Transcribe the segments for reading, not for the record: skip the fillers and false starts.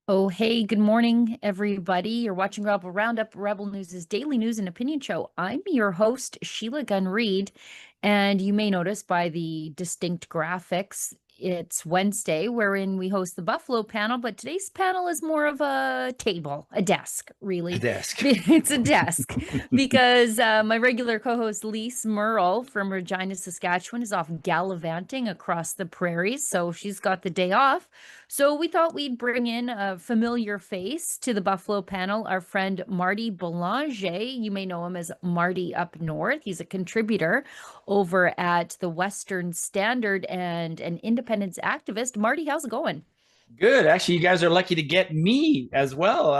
Oh, hey, good morning, everybody. You're watching Rebel Roundup, Rebel News' daily news and opinion show. I'm your host, Sheila Gunn Reid, and you may notice by the distinct graphics, it's Wednesday, wherein we host the Buffalo panel, but today's panel is more of a table, a desk, A really. desk. It's a desk because my regular co-host, Lise Merle from Regina, Saskatchewan, is off gallivanting across the prairies, so she's got the day off. So we thought we'd bring in a familiar face to the Buffalo panel, our friend Marty Belanger. You may know him as Marty Up North. He's a contributor over at the Western Standard and an independence activist. Marty, how's it going? Good. Actually, you guys are lucky to get me as well.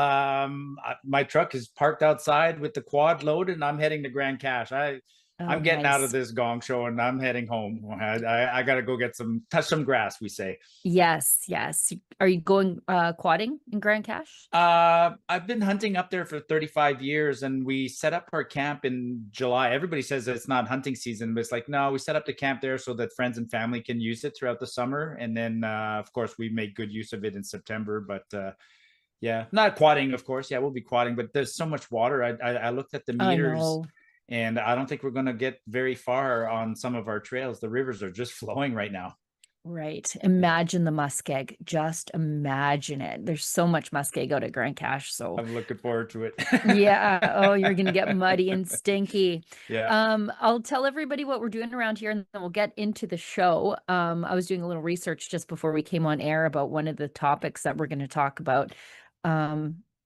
My truck is parked outside with the quad loaded, and I'm heading to Grand Cache. Oh, I'm getting out of nice. this gong show, and I'm heading home. I got to go get touch some grass, we say. Yes, yes. Are you going quadding in Grand Cache? I've been hunting up there for 35 years, and we set up our camp in July. Everybody says it's not hunting season, but it's like, no, we set up the camp there so that friends and family can use it throughout the summer. And then, of course, we make good use of it in September. But yeah, not quadding, of course. Yeah, we'll be quadding, but there's so much water. I looked at the I meters, know. and I don't think we're going to get very far on some of our trails. The rivers are just flowing right now. Right. Yeah, Imagine the muskeg. Just imagine it. There's so much muskeg out at Grand Cache. So I'm looking forward to it. yeah. Oh, you're gonna get muddy and stinky. Yeah. I'll tell everybody what we're doing around here and then we'll get into the show. I was doing a little research just before we came on air about one of the topics that we're going to talk about.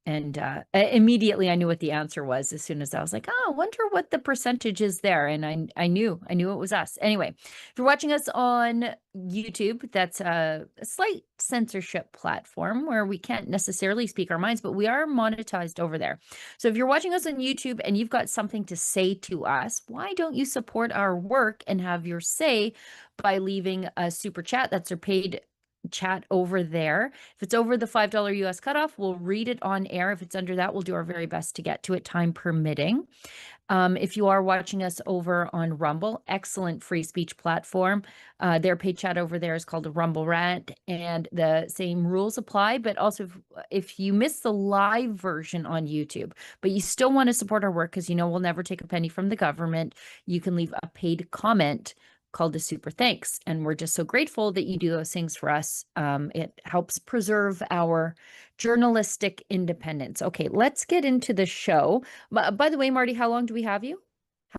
And immediately I knew what the answer was as soon as I was like, oh, I wonder what the percentage is there. And I knew it was us. Anyway, if you're watching us on YouTube, that's a slight censorship platform where we can't necessarily speak our minds, but we are monetized over there. So if you're watching us on YouTube and you've got something to say to us, why don't you support our work and have your say by leaving a super chat? That's our paid chat over there. If it's over the $5 US cutoff, we'll read it on air. If it's under that, we'll do our very best to get to it, time permitting. If you are watching us over on Rumble, excellent free speech platform. Their paid chat over there is called a Rumble Rant, and the same rules apply. But also, if you miss the live version on YouTube, but you still want to support our work because you know we'll never take a penny from the government, you can leave a paid comment called a super thanks. And we're just so grateful that you do those things for us. It helps preserve our journalistic independence. Okay, let's get into the show. By the way, Marty, how long do we have you?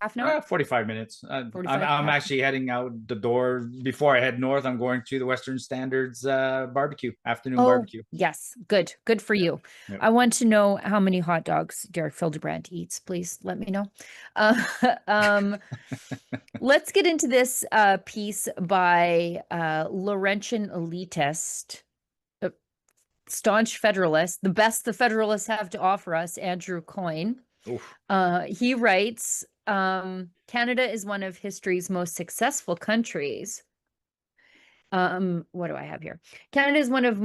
Half an hour? 45 minutes. I'm 45? I'm actually heading out the door. Before I head north, I'm going to the Western Standards barbecue, afternoon Oh, barbecue. yes. Good. Good for Yeah. you. Yeah. I want to know how many hot dogs Derek Fildebrand eats. Please let me know. Uh, um, let's get into this piece by Laurentian elitist, uh, staunch Federalist, the best the Federalists have to offer us, Andrew Coyne. Oof. He writes, Canada is one of history's most successful countries. What do I have here? Canada is one of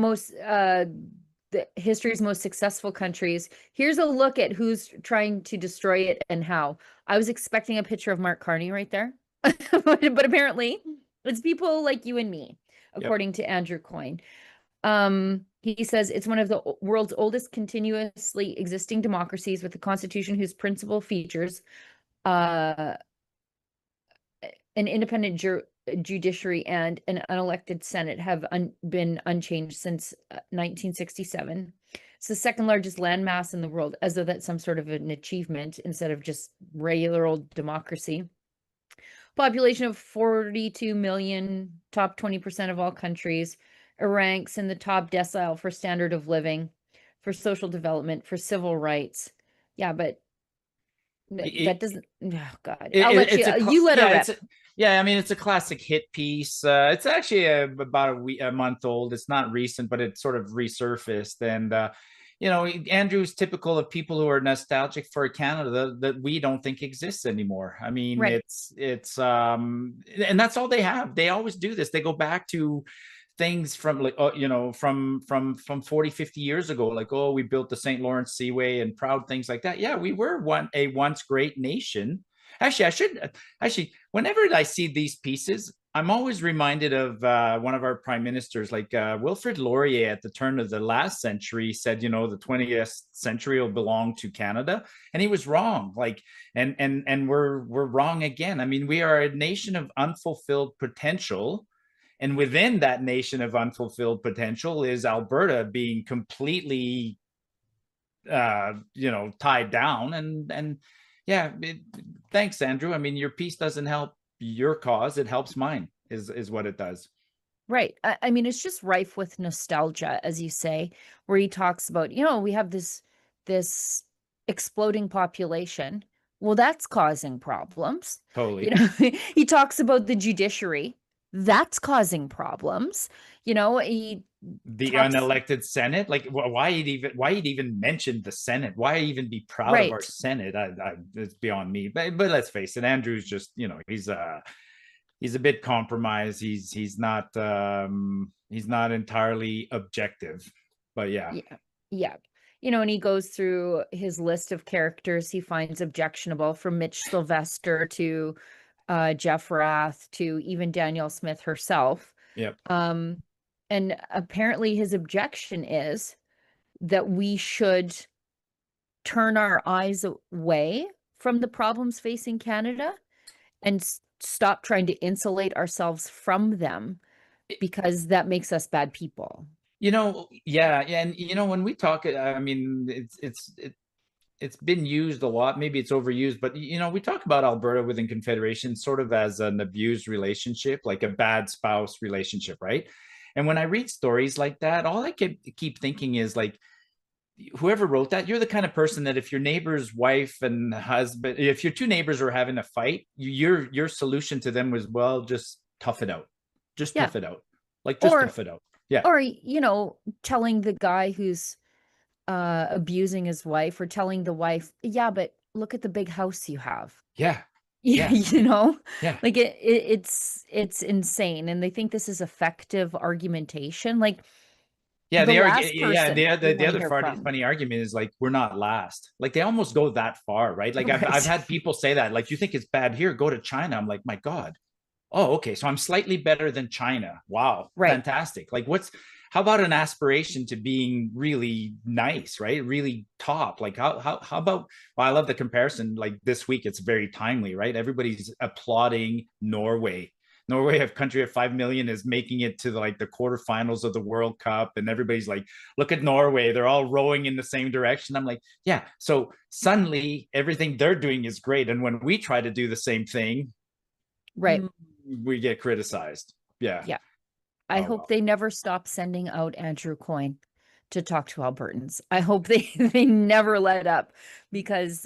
the history's most successful countries. Here's a look at who's trying to destroy it and how. I was expecting a picture of Mark Carney right there, but apparently it's people like you and me, Yep. according to Andrew Coyne. He says it's one of the world's oldest continuously existing democracies with a constitution whose principal features uh, an independent judiciary and an unelected Senate have been unchanged since 1967. It's the second largest landmass in the world, as though that's some sort of an achievement instead of just regular old democracy. Population of 42 million, top 20% of all countries. It ranks in the top decile for standard of living, for social development, for civil rights. Yeah, but that It, doesn't, oh God. it, I'll let you, it's you let her yeah, rip. yeah. I mean, it's a classic hit piece. It's actually about a month old. It's not recent, but it sort of resurfaced. And Andrew's typical of people who are nostalgic for Canada that we don't think exists anymore. I mean, Right. and that's all they have. They always do this. They go back to things from like from 40, 50 years ago, like, oh, we built the St. Lawrence Seaway and proud things like that. Yeah, we were a once great nation. Actually, whenever I see these pieces, I'm always reminded of one of our prime ministers, like Wilfrid Laurier at the turn of the last century said, the 20th century will belong to Canada, and he was wrong. Like, and we're wrong again. I mean, we are a nation of unfulfilled potential, and within that nation of unfulfilled potential is Alberta being completely, tied down. And yeah, thanks, Andrew. I mean, your piece doesn't help your cause, it helps mine, is what it does. Right. I mean, it's just rife with nostalgia, as you say, where he talks about, we have this exploding population. Well, that's causing problems. Totally. He talks about the judiciary. That's causing problems. He The talks, unelected Senate, like why he'd even mention the Senate, why even be proud of our right. Senate, it's beyond me. But let's face it, Andrew's just, he's a bit compromised. He's not entirely objective. But yeah. Yeah. Yeah. And he goes through his list of characters he finds objectionable, from Mitch Sylvester to Jeff Rath to even Danielle Smith herself. Yep. And apparently his objection is that we should turn our eyes away from the problems facing Canada and stop trying to insulate ourselves from them, because that makes us bad people. Yeah, and when we talk, I mean, it's been used a lot. Maybe it's overused, but we talk about Alberta within Confederation sort of as an abused relationship, like a bad spouse relationship, right? And when I read stories like that, all I keep thinking is like, whoever wrote that, you're the kind of person that if your neighbor's wife and husband, if your two neighbors are having a fight, your solution to them was, well, just tough it out, just Yeah. tough it out, like just tough it out. Yeah. Or, telling the guy who's abusing his wife, or telling the wife, yeah, but look at the big house you have. Yeah. Yeah. Yeah. Like it's insane. And they think this is effective argumentation. Like, Yeah, the they are. last Yeah, person we the want to other hear from. funny argument is like, we're not last. Like they almost go that far, right? Like I've Right. had people say that, like, you think it's bad here, go to China. I'm like, my God. Oh, okay. So I'm slightly better than China. Wow, Right. fantastic. Like, how about an aspiration to being really nice, right? Really top. Like how about, well, I love the comparison. Like this week, it's very timely, right? Everybody's applauding Norway. Norway, a country of 5 million, is making it to the quarterfinals of the World Cup. And everybody's like, look at Norway. They're all rowing in the same direction. I'm like, yeah. So suddenly everything they're doing is great. And when we try to do the same thing, Right. we get criticized. Yeah. Yeah. I Oh, hope well. they never stop sending out Andrew Coyne to talk to Albertans. I hope they never let up, because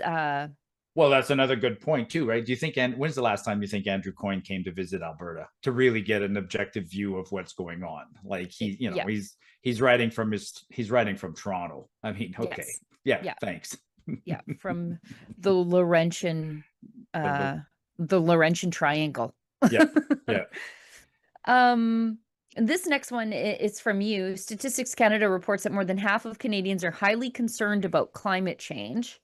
Well, that's another good point too, right? Do you think, and when's the last time you think Andrew Coyne came to visit Alberta to really get an objective view of what's going on? Like yeah. he's writing from Toronto. I mean, okay. Yes. Yeah, Yeah. thanks. Yeah. From the Laurentian Triangle. Yeah. Yeah. This next one is from you. Statistics Canada reports that more than half of Canadians are highly concerned about climate change.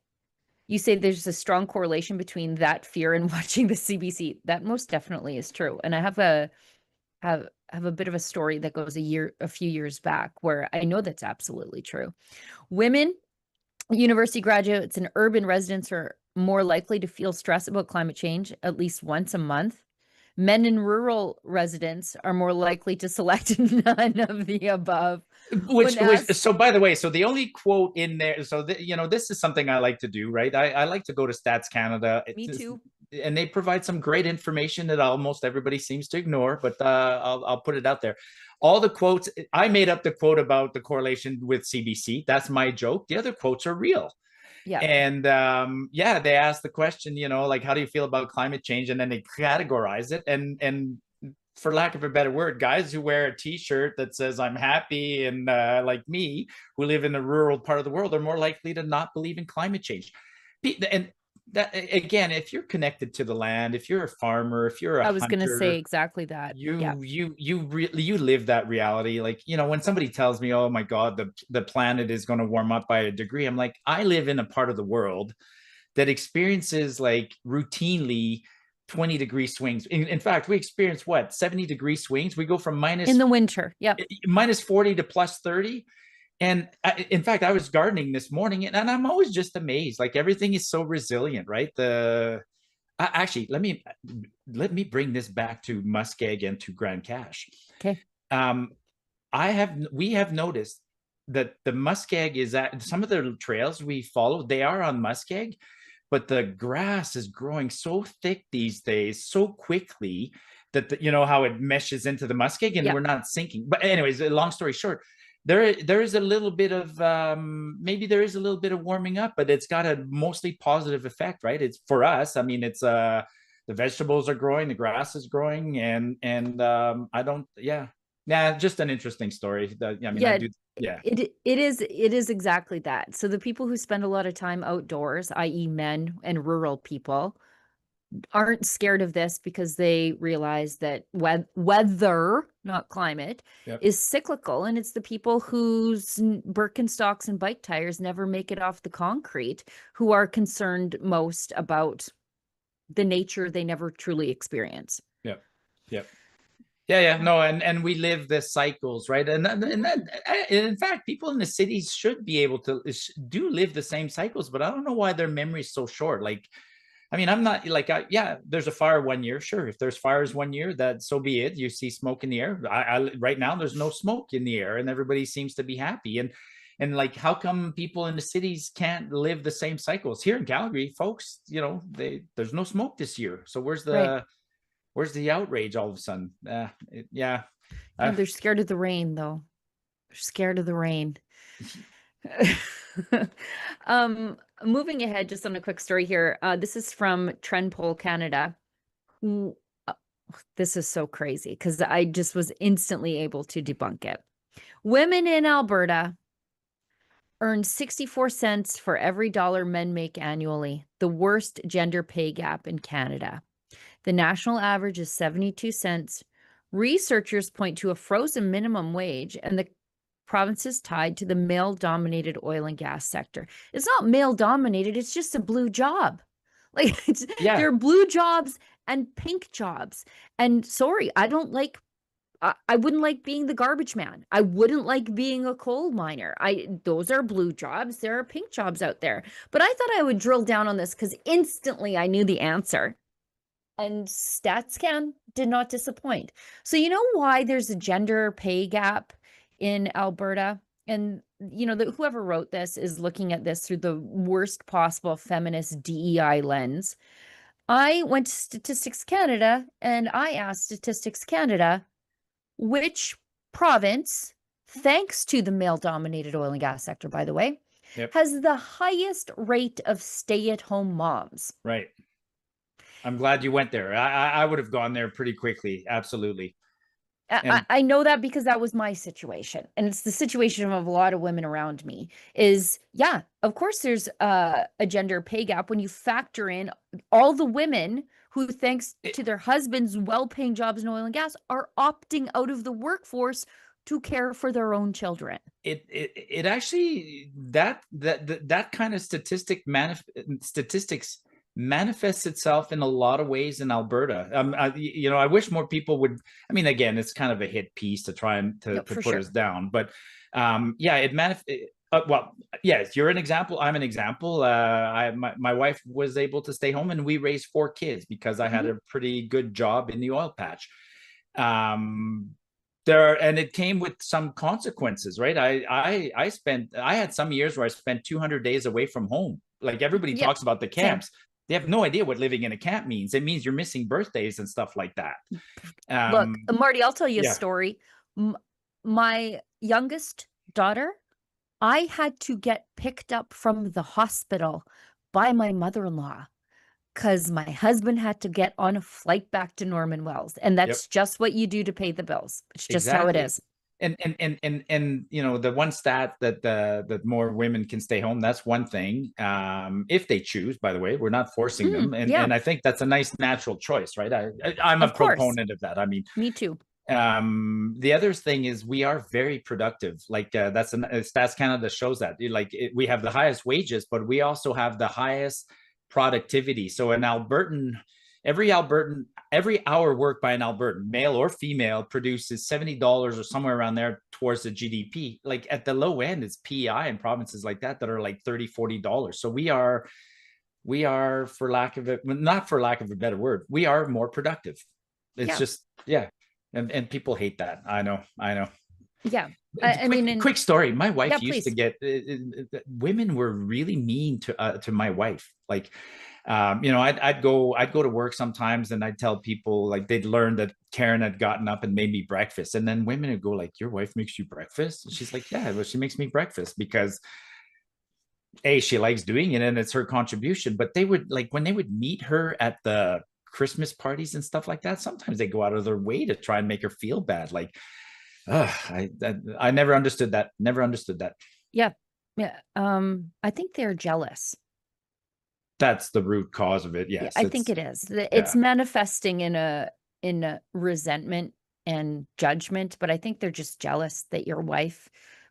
You say there's a strong correlation between that fear and watching the CBC. That most definitely is true. And I have a bit of a story that goes a few years back, where I know that's absolutely true. Women, university graduates, and urban residents are more likely to feel stress about climate change at least once a month. Men in rural residents are more likely to select none of the above. So by the way, so the only quote in there, so this is something I like to do, right? I like to go to Stats Canada. Me too. And they provide some great information that almost everybody seems to ignore, but I'll put it out there. All the quotes, I made up the quote about the correlation with CBC. That's my joke. The other quotes are real. Yeah. And they asked the question, like, how do you feel about climate change? And then they categorize it. And for lack of a better word, guys who wear a T-shirt that says "I'm happy" and like me, who live in a rural part of the world, are more likely to not believe in climate change. And that, again, if you're connected to the land, if you're a farmer, if you're a I was going to hunter, say exactly that. Yeah. you live that reality. Like, when somebody tells me, oh my God, the planet is going to warm up by a degree, I'm like, I live in a part of the world that experiences like routinely 20-degree swings. In fact, we experience what, 70-degree swings. We go from In the winter. Yep. minus 40 to plus 30. And in fact, I was gardening this morning, and I'm always just amazed. Like, everything is so resilient, right? Actually, let me bring this back to muskeg and to Grand Cache. Okay. We have noticed that the muskeg is at some of the trails we follow, they are on muskeg, but the grass is growing so thick these days, so quickly, that you know how it meshes into the muskeg, and Yep. we're not sinking. But anyways, long story short, there is a little bit of maybe there is a little bit of warming up, but it's got a mostly positive effect, right? It's for us. I mean, it's the vegetables are growing, the grass is growing, and I don't, just an interesting story. I mean, Yeah, I do. Yeah. It is exactly that. So the people who spend a lot of time outdoors, i.e. men and rural people, aren't scared of this because they realize that weather, not climate, Yep. is cyclical, and it's the people whose Birkenstocks and bike tires never make it off the concrete who are concerned most about the nature they never truly experience. Yep. Yep. Yeah. No, and we live the cycles, right? And in fact, people in the cities should be able to do live the same cycles, but I don't know why their memory is so short. Like, I mean, I'm not like, there's a fire one year. Sure. If there's fires one year, that so be it. You see smoke in the air. Right now, there's no smoke in the air, and everybody seems to be happy. And like, how come people in the cities can't live the same cycles? Here in Calgary, folks, you know, there's no smoke this year. So where's the outrage all of a sudden? They're scared of the rain, though. They're scared of the rain. Moving ahead, just on a quick story here. This is from Trend Poll Canada. This is so crazy because I just was instantly able to debunk it. Women in Alberta earn 64 cents for every dollar men make annually, the worst gender pay gap in Canada. The national average is 72 cents. Researchers point to a frozen minimum wage, and the province is tied to the male-dominated oil and gas sector. It's not male-dominated, it's just a blue job. Like, there are blue jobs and pink jobs. And sorry, I wouldn't like being the garbage man. I wouldn't like being a coal miner. Those are blue jobs. There are pink jobs out there. But I thought I would drill down on this because instantly I knew the answer. And StatsCan did not disappoint. So you know why there's a gender pay gap in Alberta? And you know, whoever wrote this is looking at this through the worst possible feminist DEI lens. I went to Statistics Canada and I asked Statistics Canada, which province, thanks to the male-dominated oil and gas sector, by the way, has the highest rate of stay-at-home moms? Right. I'm glad you went there. I would have gone there pretty quickly. Absolutely. I know that because that was my situation. And it's the situation of a lot of women around me is, of course, there's a gender pay gap when you factor in all the women who, thanks to their husbands' well-paying jobs in oil and gas, are opting out of the workforce to care for their own children. It actually, that kind of statistics manifests itself in a lot of ways in Alberta. I wish more people would. I mean, again, it's kind of a hit piece to try and to put us down, but yes, you're an example. I'm an example. My wife was able to stay home, and we raised 4 kids because I had a pretty good job in the oil patch. And it came with some consequences, right? I had some years where I spent 200 days away from home. Like, everybody talks about the camps. Same. They have no idea what living in a camp means. It means you're missing birthdays and stuff like that. Look, Marty, I'll tell you a story. My youngest daughter, I had to get picked up from the hospital by my mother-in-law because my husband had to get on a flight back to Norman Wells. And that's just what you do to pay the bills. It's just how it is. And you know, the one stat that more women can stay home, that's one thing. If they choose, by the way, we're not forcing them. And I think that's a nice natural choice, right? I'm a proponent of that. I mean, me too. The other thing is we are very productive. Like, that's Stats Canada shows that. We have the highest wages, but we also have the highest productivity. So an Albertan, every hour worked by an Albertan, male or female, produces $70 or somewhere around there towards the GDP. Like at the low end, it's PEI in provinces like that are like $30, $40. So we are, for lack of it, not for lack of a better word, we are more productive. It's just, yeah. And people hate that. I know. Yeah. Quick story. My wife used please. to get women were really mean to my wife. Like, I'd go to work sometimes, and I'd tell people, like, they'd learn that Karen had gotten up and made me breakfast, and then women would go like, "Your wife makes you breakfast?" And she's like, "Yeah, well, she makes me breakfast because she likes doing it and it's her contribution." But they would, like, when they would meet her at the Christmas parties and stuff like that, sometimes they go out of their way to try and make her feel bad. Like, I never understood that. Yeah. I think they're jealous. That's the root cause of it. Yes, I think it is. It's manifesting in a resentment and judgment, but I think they're just jealous that your wife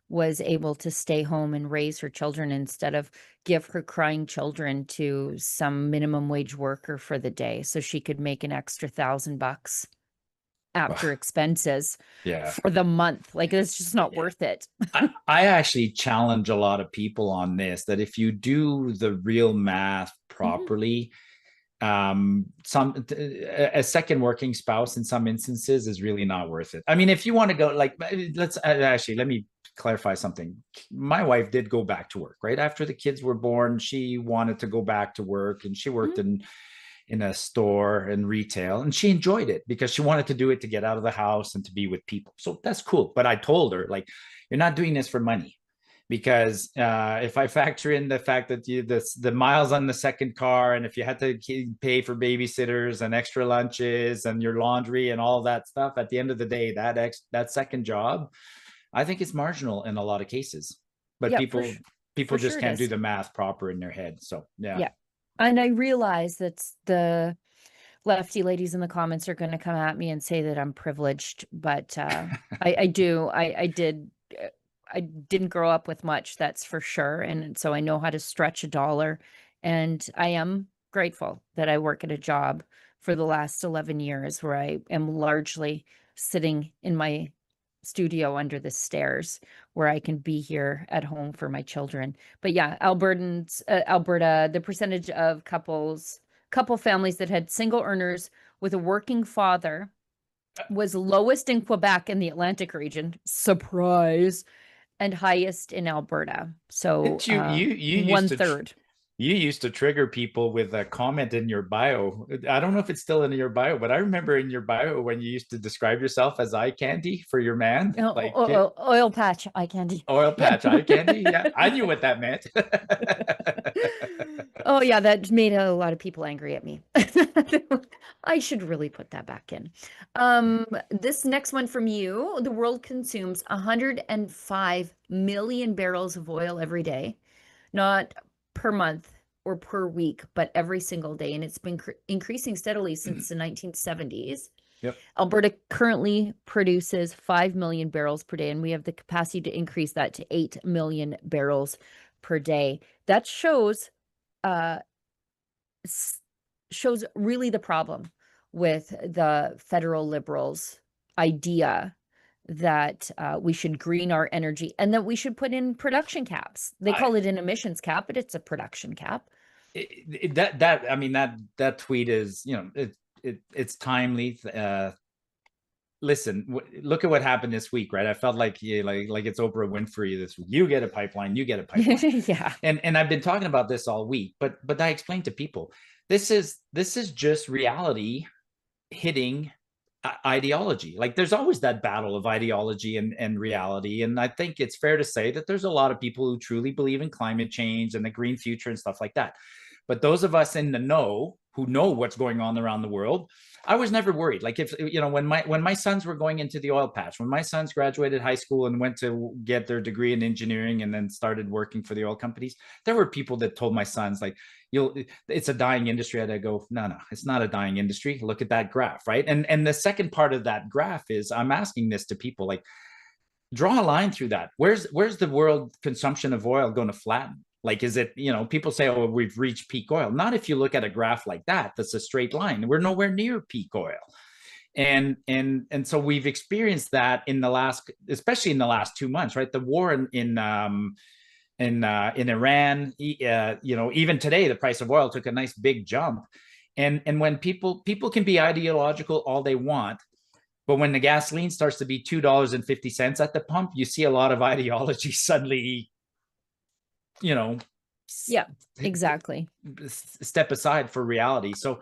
was able to stay home and raise her children instead of give her crying children to some minimum wage worker for the day so she could make an extra $1,000 after expenses for the month. Like, it's just not worth it. I actually challenge a lot of people on this, that if you do the real math properly, a second working spouse in some instances is really not worth it. I mean, if you want to go, like, let me clarify something. My wife did go back to work right after the kids were born. She wanted to go back to work, and she worked in a store and retail, and she enjoyed it because she wanted to do it to get out of the house and to be with people. So that's cool. But I told her, like, you're not doing this for money, because if I factor in the fact that the miles on the second car, and if you had to pay for babysitters and extra lunches and your laundry and all that stuff, at the end of the day, that second job, I think it's marginal in a lot of cases. But people just can't do the math proper in their head. So yeah. And I realize that the lefty ladies in the comments are going to come at me and say that I'm privileged, but I didn't grow up with much, that's for sure. And so I know how to stretch a dollar, and I am grateful that I work at a job for the last 11 years where I am largely sitting in my studio under the stairs, where I can be here at home for my children. But yeah, Alberta, the percentage of couple families that had single earners with a working father was lowest in Quebec and the Atlantic region. Surprise. And highest in Alberta. So you 1/3. You used to trigger people with a comment in your bio. I don't know if it's still in your bio, but I remember in your bio when you used to describe yourself as eye candy for your man. Like oil patch eye candy. Oil patch eye candy. Yeah, I knew what that meant. Oh yeah, that made a lot of people angry at me. I should really put that back in. This next one from you: the world consumes 105 million barrels of oil every day, not per month or per week, but every single day. And it's been increasing steadily since the 1970s. Yep. Alberta currently produces 5 million barrels per day, and we have the capacity to increase that to 8 million barrels per day. That shows really the problem with the federal Liberals' idea that we should green our energy and that we should put in production caps. They call it an emissions cap, but it's a production cap. That tweet is, it's timely. Listen, look at what happened this week, right? I felt like it's Oprah Winfrey this week. You get a pipeline, you get a pipeline. Yeah. And I've been talking about this all week, but I explained to people, this is just reality hitting ideology. Like, there's always that battle of ideology and reality. And I think it's fair to say that there's a lot of people who truly believe in climate change and the green future and stuff like that. But those of us in the know, who know what's going on around the world, I was never worried. Like, if when my sons were going into the oil patch, when my sons graduated high school and went to get their degree in engineering and then started working for the oil companies, there were people that told my sons, like, it's a dying industry. And I go, no, it's not a dying industry. Look at that graph, right? And the second part of that graph is, I'm asking this to people, like, draw a line through that. Where's the world consumption of oil going to flatten? Like, is it, people say, oh, we've reached peak oil. Not if you look at a graph like that. That's a straight line. We're nowhere near peak oil. And so we've experienced that especially in the last 2 months, right? The war in Iran, even today, the price of oil took a nice big jump. And when people can be ideological all they want, but when the gasoline starts to be $2.50 at the pump, you see a lot of ideology suddenly, Yeah, exactly. step aside for reality. So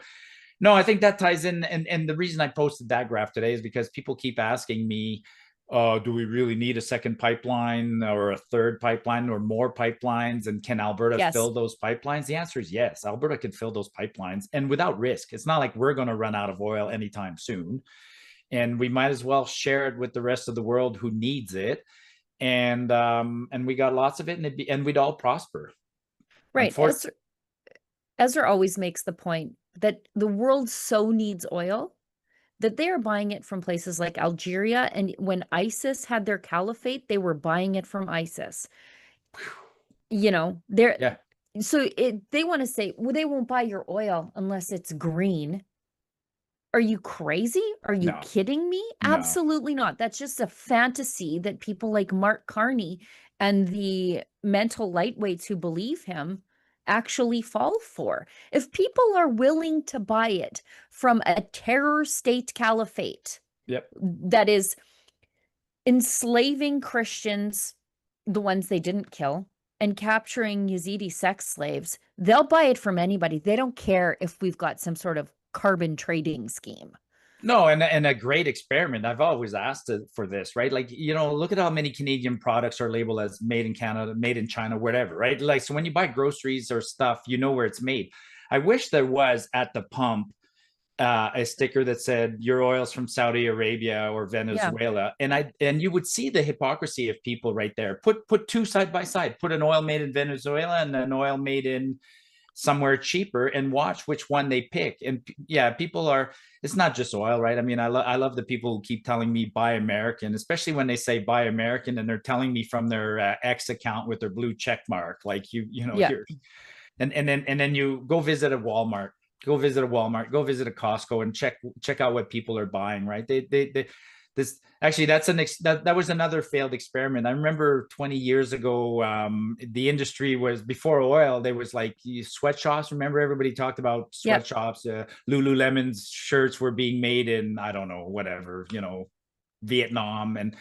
no, I think that ties in. And the reason I posted that graph today is because people keep asking me, do we really need a second pipeline or a third pipeline or more pipelines? And can Alberta fill those pipelines? The answer is yes. Alberta can fill those pipelines, and without risk. It's not like we're going to run out of oil anytime soon. And we might as well share it with the rest of the world who needs it. And we got lots of it, and we'd all prosper. Right. Ezra always makes the point that the world so needs oil that they are buying it from places like Algeria. And when ISIS had their caliphate, they were buying it from ISIS. So they want to say, well, they won't buy your oil unless it's green. Are you crazy? Are you kidding me? No. Absolutely not. That's just a fantasy that people like Mark Carney and the mental lightweights who believe him actually fall for. If people are willing to buy it from a terror state caliphate that is enslaving Christians, the ones they didn't kill, and capturing Yazidi sex slaves, they'll buy it from anybody. They don't care if we've got some sort of carbon trading scheme. No, and a great experiment. I've always asked for this, right? Like, look at how many Canadian products are labeled as made in Canada, made in China, whatever, right? Like, so when you buy groceries or stuff, you know where it's made. I wish there was at the pump a sticker that said your oil's from Saudi Arabia or Venezuela. Yeah. And you would see the hypocrisy of people right there. Put two side by side, put an oil made in Venezuela and an oil made in somewhere cheaper, and watch which one they pick. And yeah, people are, it's not just oil, right? I mean, I love the people who keep telling me buy American, especially when they say buy American and they're telling me from their X account with their blue check mark, like and then you go visit a Walmart, go visit a Costco, and check out what people are buying, right? This actually, that was another failed experiment. I remember 20 years ago, the industry was, before oil, there was like sweatshops. Remember, everybody talked about sweatshops. Lululemon's shirts were being made in, I don't know, whatever, Vietnam, and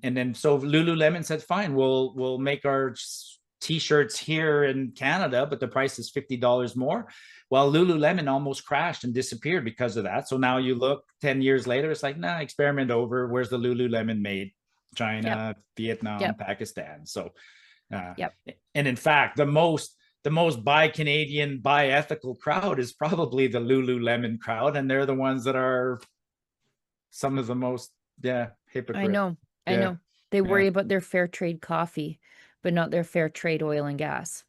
then so Lululemon said, fine, we'll make our t-shirts here in Canada, but the price is $50 more. Well, Lululemon almost crashed and disappeared because of that. So now you look 10 years later, it's like, nah, experiment over. Where's the Lululemon made? China, Vietnam, Pakistan. So, and in fact, the most buy Canadian, buy ethical crowd is probably the Lululemon crowd. And they're the ones that are some of the most, hypocrite. I know. They worry about their fair trade coffee, but not their fair trade oil and gas.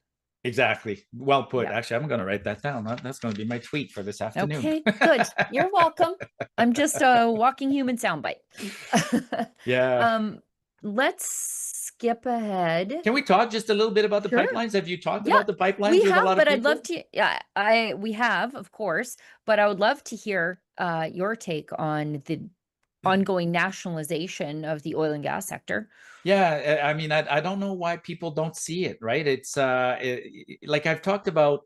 Exactly. Well put. Yeah. Actually, I'm going to write that down. That's going to be my tweet for this afternoon. Okay, good. You're welcome. I'm just a walking human soundbite. Yeah. Let's skip ahead. Can we talk just a little bit about the pipelines? Have you talked about the pipelines? We have, but I'd love to. Yeah, we have, of course, but I would love to hear your take on the ongoing nationalization of the oil and gas sector. Yeah, I mean, I don't know why people don't see it, right? It's like I've talked about,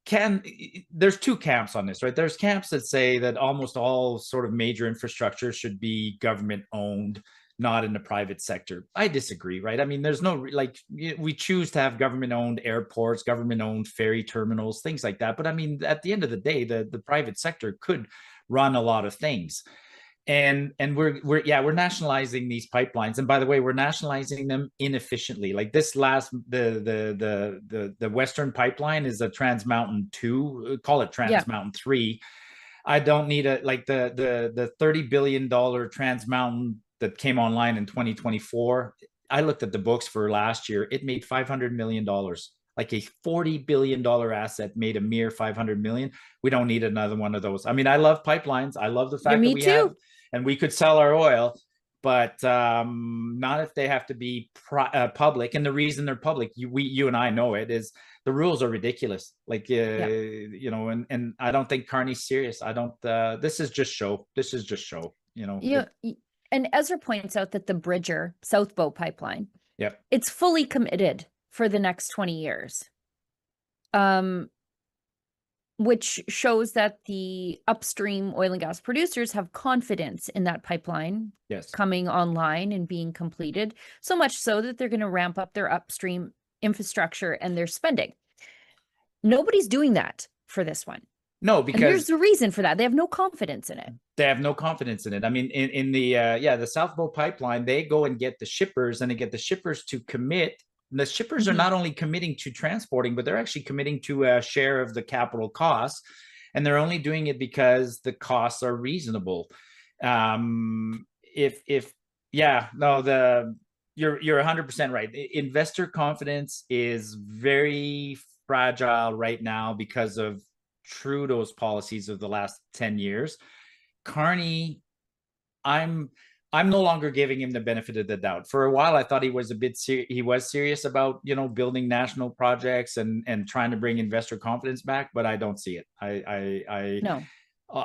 there's two camps on this, right? There's camps that say that almost all sort of major infrastructure should be government owned, not in the private sector. I disagree, right? I mean, there's no, like, we choose to have government owned airports, government owned ferry terminals, things like that. But I mean, at the end of the day, the private sector could run a lot of things. And we're nationalizing these pipelines, and by the way, we're nationalizing them inefficiently. Like this last, the Western Pipeline is a Trans Mountain 2, call it Trans Mountain 3. I don't need the $30 billion Trans Mountain that came online in 2024. I looked at the books for last year; it made $500 million. Like a $40 billion asset made a mere $500 million. We don't need another one of those. I mean, I love pipelines. I love the fact that we have, and we could sell our oil, but not if they have to be public. And the reason they're public, you and I know it, is the rules are ridiculous. Like, Yep. and I don't think Carney's serious. I don't. This is just show. This is just show. Yeah. And Ezra points out that the Bridger South Bow pipeline, Yep. it's fully committed for the next 20 years. Which shows that the upstream oil and gas producers have confidence in that pipeline Yes. coming online and being completed, so much so that they're going to ramp up their upstream infrastructure and their spending. Nobody's doing that for this one. No, And there's because a reason for that. They have no confidence in it. they have no confidence in it. I mean, in the South Bow pipeline, they go and get the shippers, and they get the shippers to commit. The shippers are not only committing to transporting, but they're actually committing to a share of the capital costs, and they're only doing it because the costs are reasonable. If yeah, no, you're 100% right. Investor confidence is very fragile right now because of Trudeau's policies of the last 10 years. Carney, I'm no longer giving him the benefit of the doubt. For a while, I thought he was he was serious about building national projects and trying to bring investor confidence back, but I don't see it. No.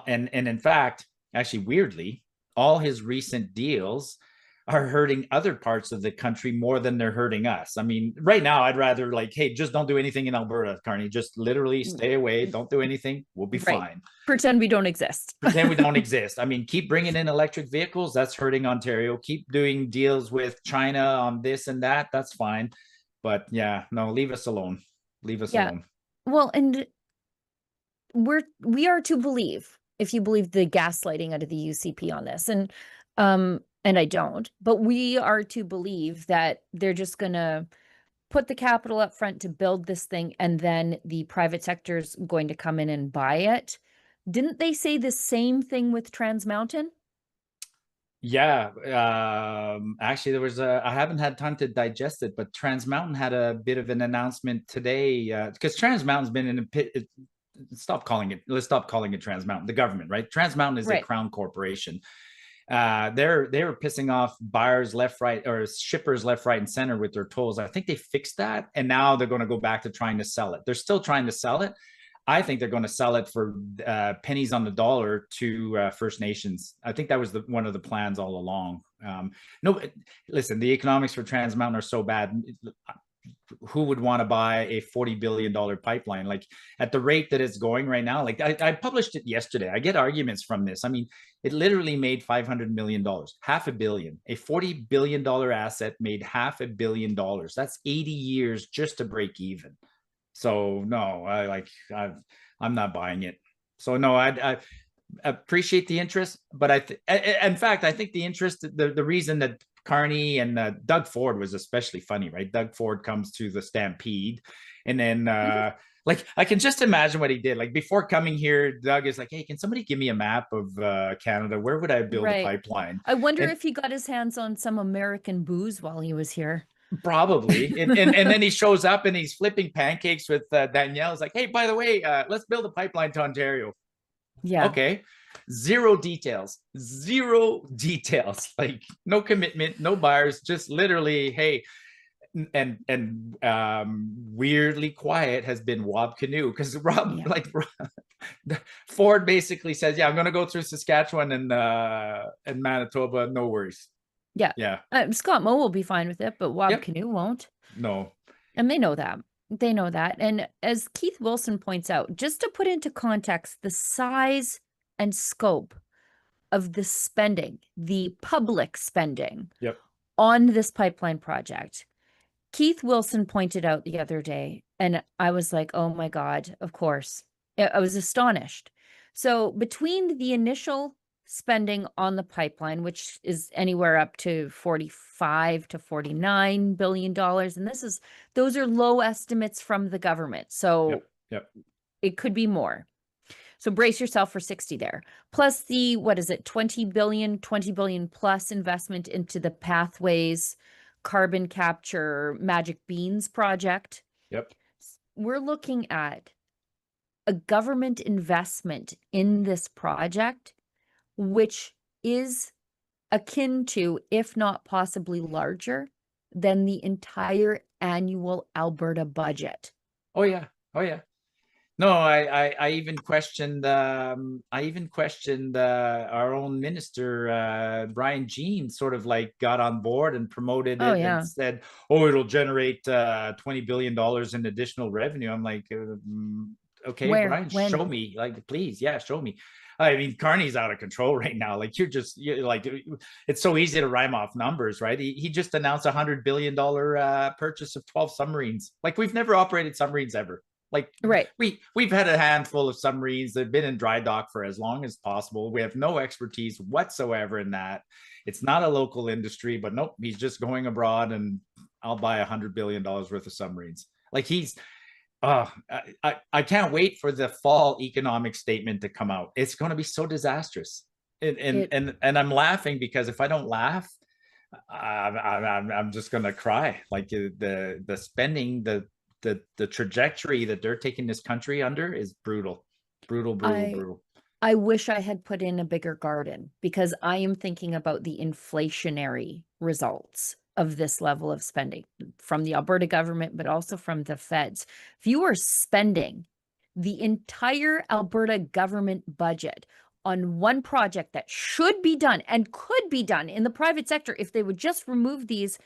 And in fact, actually, weirdly, all his recent deals are hurting other parts of the country more than they're hurting us. I mean, right now, I'd rather hey, just don't do anything in Alberta, Carney. Just literally stay away. Don't do anything. We'll be fine. Pretend we don't exist. Pretend we don't exist. I mean, keep bringing in electric vehicles. That's hurting Ontario. Keep doing deals with China on this and that. That's fine. But yeah, no, leave us alone. Leave us alone. Well, and we are to believe, if you believe the gaslighting out of the UCP on this, and I don't, but we are to believe that they're just going to put the capital up front to build this thing, and then the private sector is going to come in and buy it. Didn't they say the same thing with Trans Mountain? Yeah. Actually, there was I haven't had time to digest it, but Trans Mountain had a bit of an announcement today, because Trans Mountain's been in a pit. Let's stop calling it Trans Mountain, the government, right? Trans Mountain is a crown corporation. They were pissing off buyers left, right, or shippers left, right, and center with their tolls. I think they fixed that, and now they're going to go back to trying to sell it. They're still trying to sell it. I think they're going to sell it for pennies on the dollar to First Nations. I think that was one of the plans all along. No, listen, the economics for Trans Mountain are so bad. Who would want to buy a $40 billion pipeline? Like, at the rate that it's going right now, like I published it yesterday. I get arguments from this. I mean, it literally made $500 million, $500 million. A $40 billion asset made $500 million. That's 80 years just to break even. So no, I'm not buying it. So no, I appreciate the interest, but in fact, I think the interest, the reason that Carney and Doug Ford was especially funny, right? Doug Ford comes to the Stampede, and then like, I can just imagine what he did. Like, before coming here, Doug is like, "Hey, can somebody give me a map of Canada? Where would I build a pipeline?" I wonder if he got his hands on some American booze while he was here. Probably. And then he shows up and he's flipping pancakes with Danielle. It's like, "Hey, by the way, let's build a pipeline to Ontario." Yeah. Okay. Zero details. Like, no commitment, no buyers, just literally, hey. And weirdly quiet has been Wob Canoe, because Ford basically says, "Yeah, I'm going to go through Saskatchewan and Manitoba. No worries." Yeah. Scott Moe will be fine with it, but Wob Canoe won't. No. And they know that. They know that. And as Keith Wilson points out, just to put into context the size and scope of the spending, the public spending on this pipeline project, Keith Wilson pointed out the other day, and I was like, oh my God, of course. I was astonished. So between the initial spending on the pipeline, which is anywhere up to $45 to $49 billion, and those are low estimates from the government. So it could be more. So brace yourself for 60 there. Plus the, what is it, 20 billion plus investment into the Pathways carbon capture Magic Beans project. We're looking at a government investment in this project, which is akin to, if not possibly larger than the entire annual Alberta budget. Oh yeah. Oh yeah. No, I even questioned our own minister, Brian Jean, sort of like got on board and promoted Oh it and yeah. said, oh, it'll generate $20 billion in additional revenue. I'm like, okay, Where? Brian, When? show me, like, please, yeah, show me. I mean, Carney's out of control right now. Like you're like, it's so easy to rhyme off numbers, right? He just announced $100 billion purchase of 12 submarines. Like we've never operated submarines ever. Like Right. we've had a handful of submarines that have been in dry dock for as long as possible. We have no expertise whatsoever in that. It's not a local industry, but nope, he's just going abroad and I'll buy $100 billion worth of submarines. Like he's I can't wait for the fall economic statement to come out. It's going to be so disastrous. And I'm laughing because if I don't laugh, I'm just going to cry. Like the spending, the trajectory that they're taking this country under is brutal. I wish I had put in a bigger garden, because I am thinking about the inflationary results of this level of spending from the Alberta government, but also from the feds. If you are spending the entire Alberta government budget on one project that should be done and could be done in the private sector if they would just remove these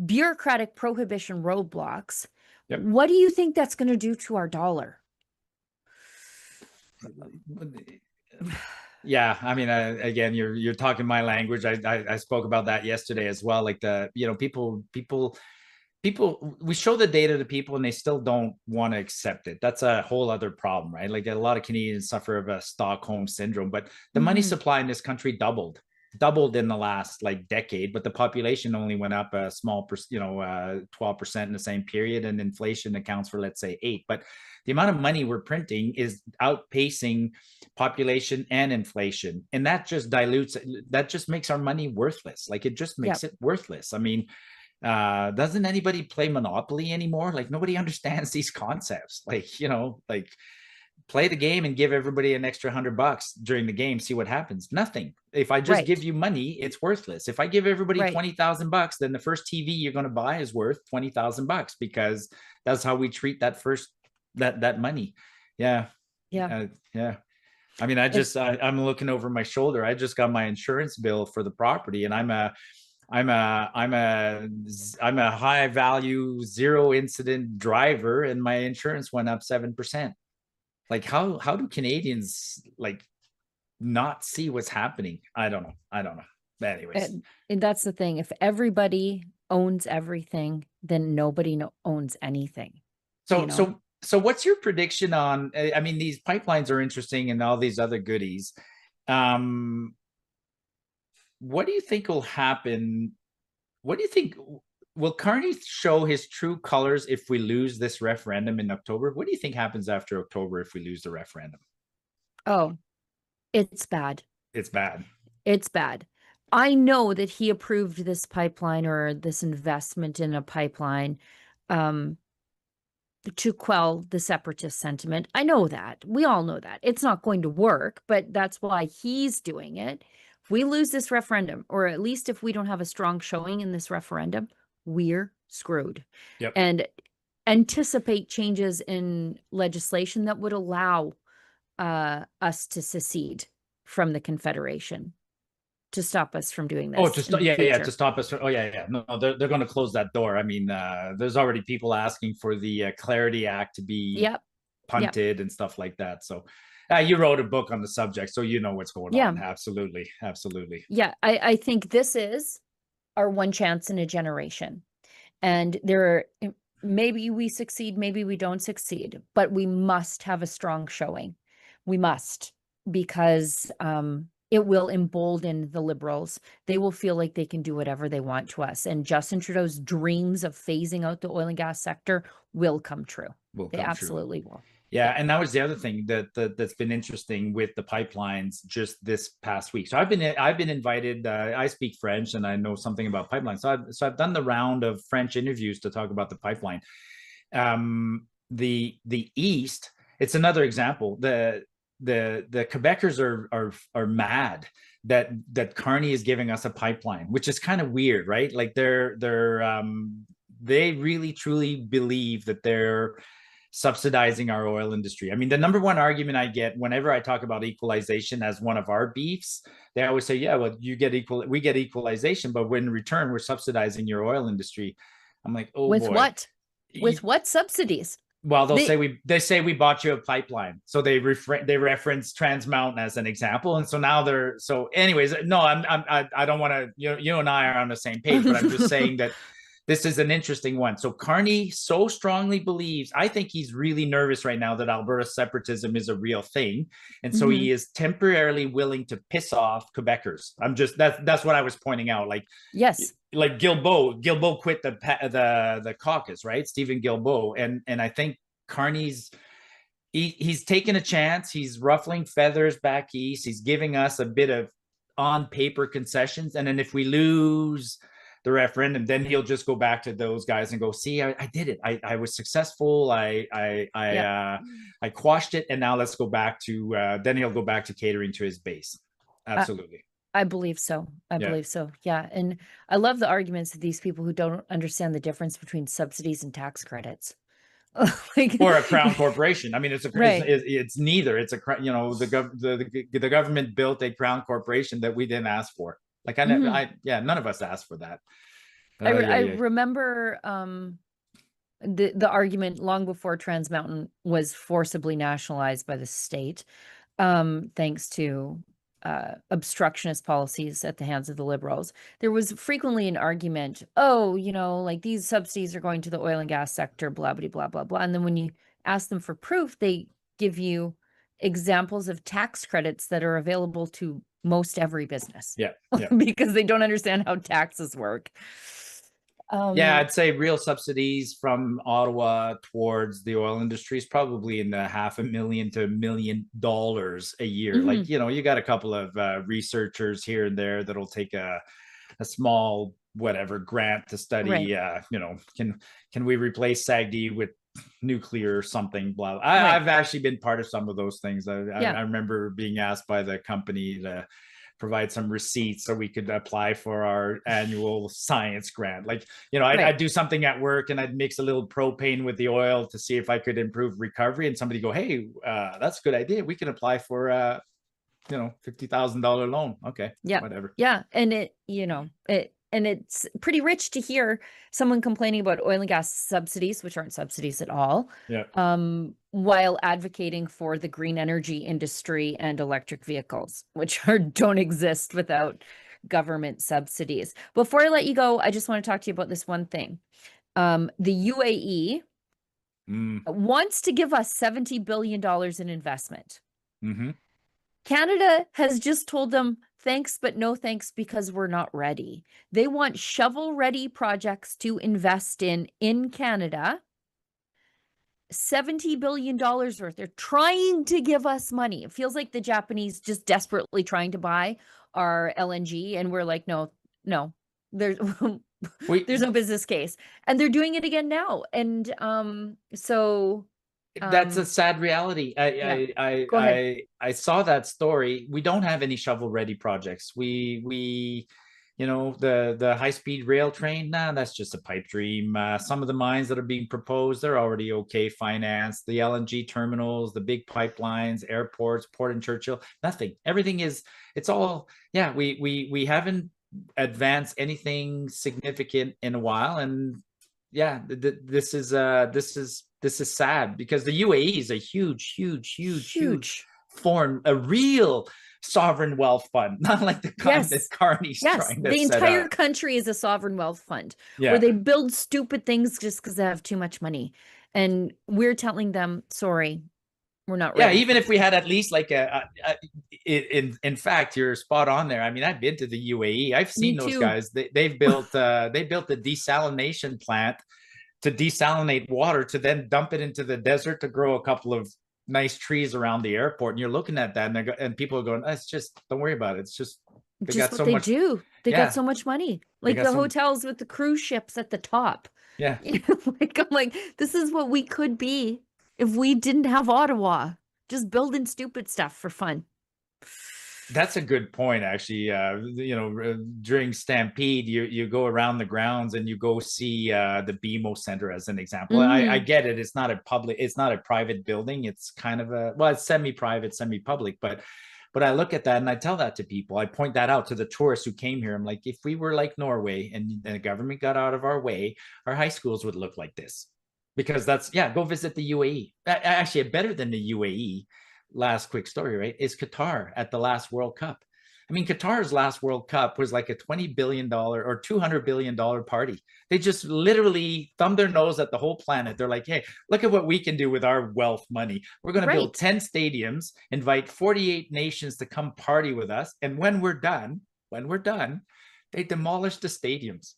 bureaucratic prohibition roadblocks, Yep. what do you think that's going to do to our dollar? Yeah, I mean, again, you're talking my language. I spoke about that yesterday as well. Like people, we show the data to people and they still don't want to accept it. That's a whole other problem, right? Like a lot of Canadians suffer of a Stockholm syndrome, but the money supply in this country doubled in the last like decade, but the population only went up a small 12% in the same period, and inflation accounts for, let's say, 8. But the amount of money we're printing is outpacing population and inflation, and that just makes our money worthless. Like it just makes it worthless. I mean, doesn't anybody play Monopoly anymore? Like nobody understands these concepts. Like, like play the game and give everybody an extra $100 during the game, see what happens. Nothing. If I just give you money, it's worthless. If I give everybody $20,000, then the first TV you're going to buy is worth $20,000, because that's how we treat that money. Yeah. I mean, I'm looking over my shoulder. I just got my insurance bill for the property, and I'm a high value, zero incident driver, and my insurance went up 7%. Like how do Canadians like not see what's happening? I don't know. But anyways, and that's the thing. If everybody owns everything, then nobody owns anything. So what's your prediction on? I mean, these pipelines are interesting and all these other goodies. What do you think will happen? What do you think? Will Carney show his true colors if we lose this referendum in October? What do you think happens after October if we lose the referendum? Oh, it's bad. It's bad. It's bad. I know that he approved this pipeline, or this investment in a pipeline, to quell the separatist sentiment. I know that. We all know that. It's not going to work, but that's why he's doing it. If we lose this referendum, or at least if we don't have a strong showing in this referendum, we're screwed. Yep. And anticipate changes in legislation that would allow us to secede from the Confederation, to stop us from doing this. To stop us. No, they're going to close that door. I mean, there's already people asking for the Clarity Act to be punted and stuff like that. So you wrote a book on the subject, so you know what's going on. Absolutely. Yeah, I think this is our one chance in a generation, and maybe we succeed, maybe we don't succeed, but we must have a strong showing. We must, because it will embolden the Liberals. They will feel like they can do whatever they want to us. And Justin Trudeau's dreams of phasing out the oil and gas sector will come true. They absolutely will. Yeah, and that was the other thing that's been interesting with the pipelines just this past week. So I've been invited. I speak French and I know something about pipelines. So I've done the round of French interviews to talk about the pipeline. The East. It's another example. the Quebecers are mad that Carney is giving us a pipeline, which is kind of weird, right? Like they really truly believe that they're subsidizing our oil industry. I mean, the number one argument I get whenever I talk about equalization as one of our beefs, they always say, yeah, well, we get equalization, but in return, we're subsidizing your oil industry. I'm like, oh With boy. what? With what subsidies? Well, they say we bought you a pipeline, so they reference Trans Mountain as an example, and so now they're so. Anyways, no, I don't want to. You and I are on the same page, but I'm just saying that this is an interesting one. So Carney so strongly believes, I think he's really nervous right now that Alberta separatism is a real thing. And so he is temporarily willing to piss off Quebecers. That's what I was pointing out. Like, yes, like Guilbeault quit the caucus, right? Stephen Guilbeault. And I think Carney's, he's taking a chance. He's ruffling feathers back east. He's giving us a bit of on paper concessions. And then if we lose the referendum, then he'll just go back to those guys and go, see, I did it. I was successful. I quashed it. And now let's go back to, then he'll go back to catering to his base. Absolutely. I believe so. I believe so. Yeah. And I love the arguments of these people who don't understand the difference between subsidies and tax credits. Like, or a crown corporation. I mean, it's neither. It's the government built a crown corporation that we didn't ask for. Like none of us asked for that. I remember the argument long before Trans Mountain was forcibly nationalized by the state, thanks to obstructionist policies at the hands of the Liberals. There was frequently an argument, like these subsidies are going to the oil and gas sector, blah, blah, blah, blah, blah. And then when you ask them for proof, they give you examples of tax credits that are available to most every business. Yeah. Because they don't understand how taxes work. I'd say real subsidies from Ottawa towards the oil industry is probably in the $500,000 to $1 million a year. Like, you got a couple of researchers here and there that'll take a small whatever grant to study, can we replace SAGD with nuclear or something, blah, blah. I've actually been part of some of those things. I remember being asked by the company to provide some receipts so we could apply for our annual science grant. Like, I'd do something at work and I'd mix a little propane with the oil to see if I could improve recovery, and somebody go, hey, that's a good idea, we can apply for $50,000 loan. Okay, whatever. And it's pretty rich to hear someone complaining about oil and gas subsidies, which aren't subsidies at all, while advocating for the green energy industry and electric vehicles, which don't exist without government subsidies. Before I let you go, I just want to talk to you about this one thing. The UAE wants to give us $70 billion in investment. Canada has just told them, thanks, but no thanks, because we're not ready. They want shovel-ready projects to invest in Canada. $70 billion worth. They're trying to give us money. It feels like the Japanese just desperately trying to buy our LNG, and we're like, no, there's no business case. And they're doing it again now. And that's a sad reality. I saw that story. We don't have any shovel-ready projects. We the high-speed rail train, that's just a pipe dream. Some of the mines that are being proposed, they're already okay financed. The LNG terminals, the big pipelines, airports, Port and Churchill, nothing. Everything it's all, we haven't advanced anything significant in a while. And this is sad, because the UAE is a huge foreign, a real sovereign wealth fund, not like the kind that Carney's trying to the set entire up. country is a sovereign wealth fund where they build stupid things just because they have too much money, and we're telling them, sorry, we're not ready. Even if we had at least like in fact, you're spot on there. I mean, I've been to the UAE. I've seen those guys. They've built a desalination plant to desalinate water, to then dump it into the desert to grow a couple of nice trees around the airport. And you're looking at that, and people are going, it's just, don't worry about it. It's just they got so much money. Like the hotels with the cruise ships at the top. Yeah. I'm like, this is what we could be if we didn't have Ottawa. just building stupid stuff for fun. That's a good point, actually. During Stampede, you go around the grounds and you go see the BMO Center as an example. I get it. It's not a private building. It's kind of it's semi-private, semi-public. But I look at that and I tell that to people. I point that out to the tourists who came here. I'm like, if we were like Norway and the government got out of our way, our high schools would look like this. Because go visit the UAE. Actually, better than the UAE. Last quick story, right, is Qatar at the last World Cup. I mean, Qatar's last World Cup was like a $20 billion or $200 billion party. They just literally thumbed their nose at the whole planet. They're like, hey, look at what we can do with our wealth money. We're going to build 10 stadiums, invite 48 nations to come party with us. And when we're done, they demolished the stadiums.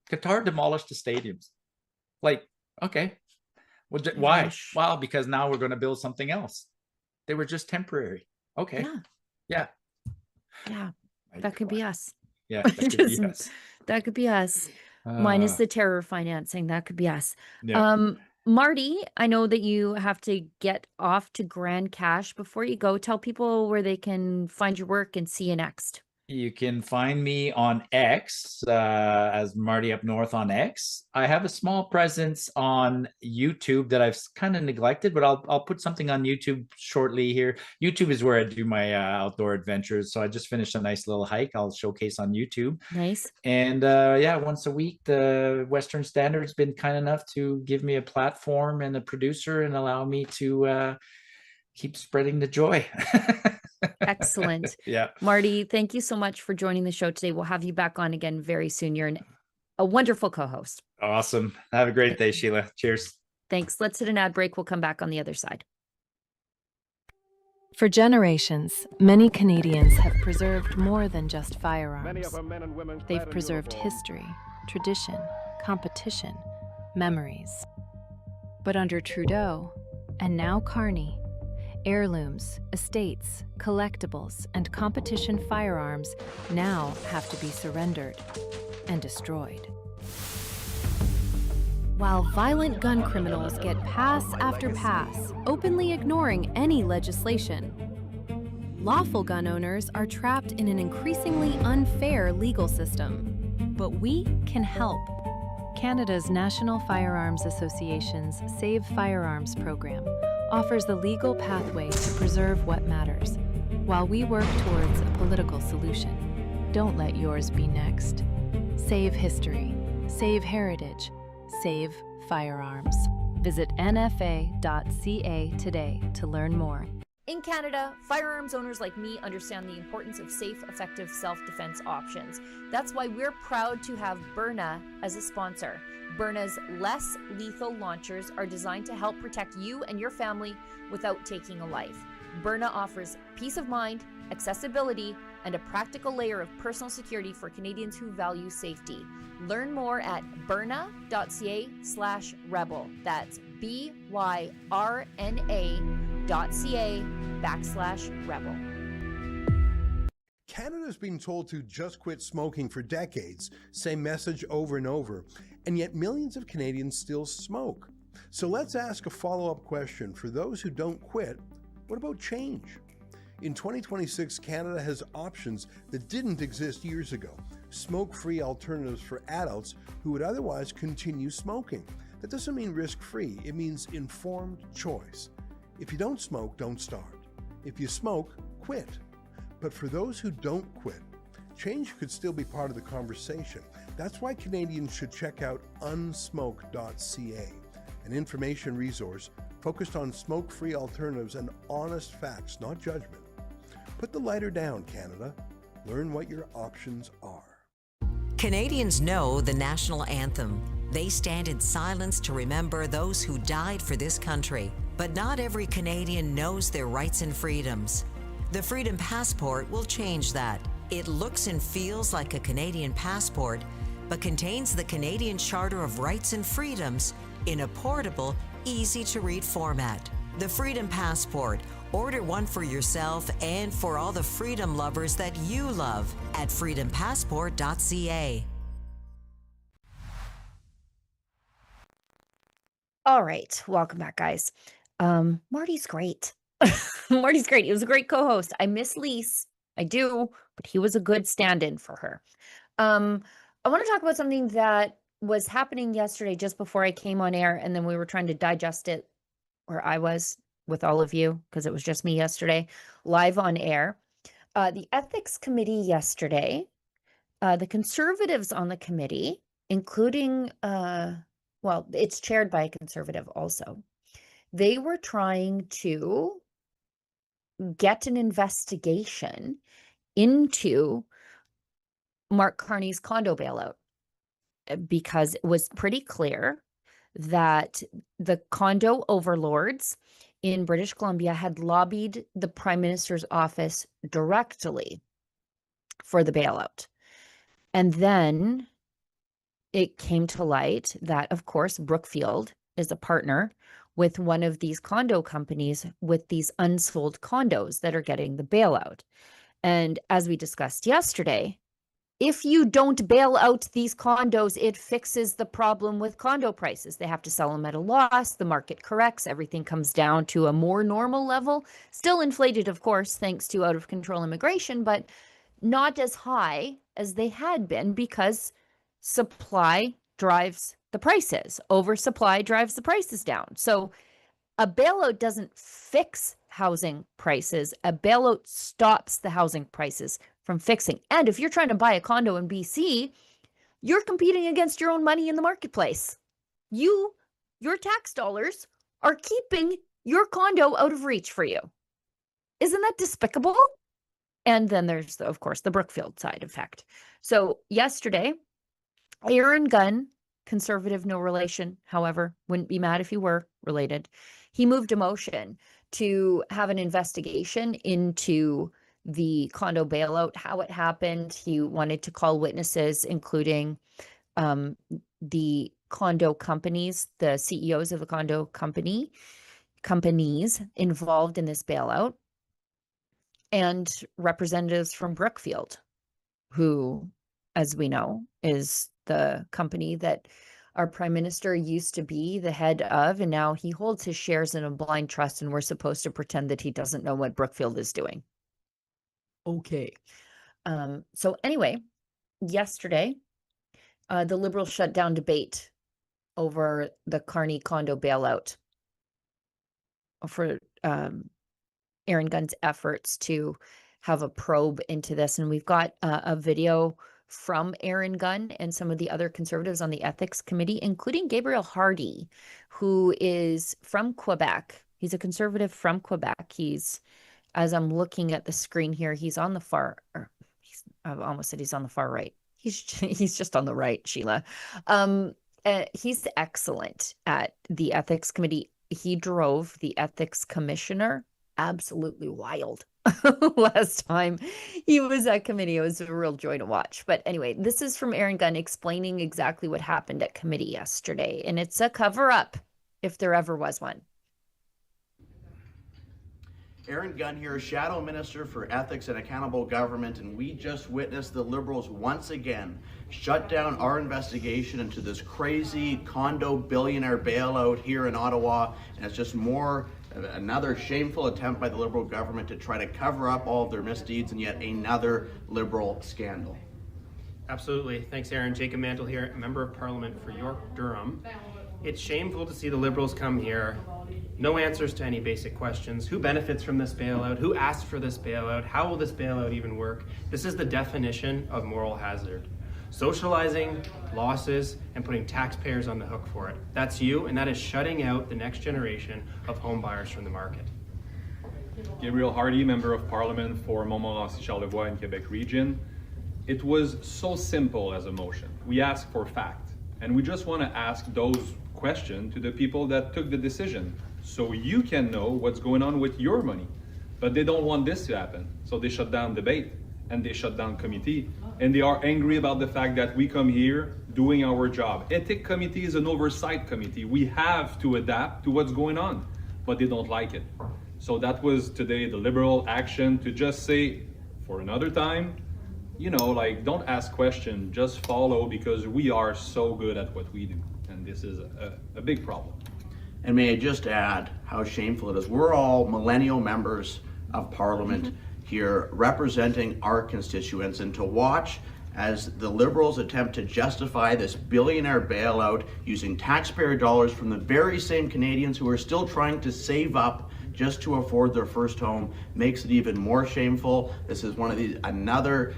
Qatar demolished the stadiums. Like, okay. Well, why? Well, because now we're going to build something else. They were just temporary. Okay. Yeah. That could be us. Yeah, that could be us. That could be us. Minus the terror financing. That could be us. Yeah. Marty, I know that you have to get off to Grand Cache. Before you go, tell people where they can find your work and see you next. You can find me on X as Marty Up North on X. I have a small presence on YouTube that I've kind of neglected, but I'll put something on YouTube shortly here. YouTube is where I do my outdoor adventures. So I just finished a nice little hike. I'll showcase on YouTube. Nice. And once a week, the Western Standard's been kind enough to give me a platform and a producer and allow me to keep spreading the joy. Excellent. Yeah. Marty, thank you so much for joining the show today. We'll have you back on again very soon. You're a wonderful co-host. Awesome. Have a great day, Sheila. Cheers. Thanks. Let's hit an ad break. We'll come back on the other side. For generations, many Canadians have preserved more than just firearms. They've preserved history, tradition, competition, memories. But under Trudeau, and now Carney, heirlooms, estates, collectibles, and competition firearms now have to be surrendered and destroyed. While violent gun criminals get pass after pass, openly ignoring any legislation, lawful gun owners are trapped in an increasingly unfair legal system. But we can help. Canada's National Firearms Association's Save Firearms program offers the legal pathway to preserve what matters, while we work towards a political solution. Don't let yours be next. Save history, save heritage, save firearms. Visit nfa.ca today to learn more. In Canada, firearms owners like me understand the importance of safe, effective self-defense options. That's why we're proud to have Byrna as a sponsor. Byrna's less lethal launchers are designed to help protect you and your family without taking a life. Byrna offers peace of mind, accessibility, and a practical layer of personal security for Canadians who value safety. Learn more at byrna.ca/rebel. That's byrna.ca/rebel. Canada's been told to just quit smoking for decades, same message over and over, and yet millions of Canadians still smoke. So let's ask a follow-up question. For those who don't quit, what about change? In 2026, Canada has options that didn't exist years ago. Smoke-free alternatives for adults who would otherwise continue smoking. That doesn't mean risk-free, it means informed choice. If you don't smoke, don't start. If you smoke, quit. But for those who don't quit, change could still be part of the conversation. That's why Canadians should check out unsmoke.ca, an information resource focused on smoke-free alternatives and honest facts, not judgment. Put the lighter down, Canada. Learn what your options are. Canadians know the national anthem. They stand in silence to remember those who died for this country. But not every Canadian knows their rights and freedoms. The Freedom Passport will change that. It looks and feels like a Canadian passport, but contains the Canadian Charter of Rights and Freedoms in a portable, easy-to-read format. The Freedom Passport. Order one for yourself and for all the freedom lovers that you love at freedompassport.ca. All right, welcome back, guys. Marty's great. Marty's great. He was a great co-host. I miss Lise. I do, but he was a good stand-in for her. I want to talk about something that was happening yesterday just before I came on air, and then we were trying to digest it, or I was with all of you, because it was just me yesterday, live on air. The ethics committee yesterday, the conservatives on the committee, including, well, it's chaired by a conservative also, they were trying to get an investigation into Mark Carney's condo bailout, because it was pretty clear that the condo overlords in British Columbia had lobbied the Prime Minister's office directly for the bailout. And then it came to light that, of course, Brookfield is a partner with one of these condo companies with these unsold condos that are getting the bailout. And as we discussed yesterday, if you don't bail out these condos, it fixes the problem with condo prices. They have to sell them at a loss. The market corrects. Everything comes down to a more normal level. Still inflated, of course, thanks to out of control immigration, but not as high as they had been, because supply drives the prices. Oversupply drives the prices down. So a bailout doesn't fix housing prices. A bailout stops the housing prices from fixing. And if you're trying to buy a condo in BC, you're competing against your own money in the marketplace. Your tax dollars are keeping your condo out of reach for you. Isn't that despicable? And then there's, of course, the Brookfield side effect. So yesterday, Aaron Gunn, conservative, no relation, however, wouldn't be mad if you were related, he moved a motion to have an investigation into the condo bailout, how it happened. He wanted to call witnesses, including the condo companies, the CEOs of the condo companies involved in this bailout, and representatives from Brookfield, who, as we know, is the company that our prime minister used to be the head of, and now he holds his shares in a blind trust, and we're supposed to pretend that he doesn't know what Brookfield is doing. Okay. So anyway, yesterday, the Liberals shut down debate over the Carney condo bailout for Aaron Gunn's efforts to have a probe into this. And we've got a video from Aaron Gunn and some of the other conservatives on the ethics committee, including Gabriel Hardy, who is from Quebec. He's a conservative from Quebec. He's, as I'm looking at the screen here, he's on the far, I almost said he's on the far right. He's just on the right, Sheila. He's excellent at the ethics committee. He drove the ethics commissioner absolutely wild last time he was at committee. It was a real joy to watch. But anyway, this is from Aaron Gunn explaining exactly what happened at committee yesterday. And it's a cover-up, if there ever was one. Aaron Gunn here, Shadow Minister for Ethics and Accountable Government, and we just witnessed the Liberals once again shut down our investigation into this crazy condo billionaire bailout here in Ottawa, and it's just another shameful attempt by the Liberal government to try to cover up all of their misdeeds, and yet another Liberal scandal. Absolutely. Thanks, Aaron. Jacob Mantle here, Member of Parliament for York, Durham. It's shameful to see the Liberals come here, no answers to any basic questions. Who benefits from this bailout? Who asked for this bailout? How will this bailout even work? This is the definition of moral hazard. Socializing losses and putting taxpayers on the hook for it. That's you, and that is shutting out the next generation of home buyers from the market. Gabriel Hardy, Member of Parliament for Montmorency-Charlevoix in Quebec region. It was so simple as a motion. We asked for fact, and we just want to ask those questions to the people that took the decision, so you can know what's going on with your money. But they don't want this to happen, so they shut down debate and they shut down committee, and they are angry about the fact that we come here doing our job. Ethic committee is an oversight committee. We have to adapt to what's going on, but they don't like it. So that was today the Liberal action to just say, for another time, don't ask questions, just follow, because we are so good at what we do, and this is a big problem. And may I just add how shameful it is. We're all millennial members of Parliament here representing our constituents, and to watch as the Liberals attempt to justify this billionaire bailout using taxpayer dollars from the very same Canadians who are still trying to save up just to afford their first home makes it even more shameful. This is another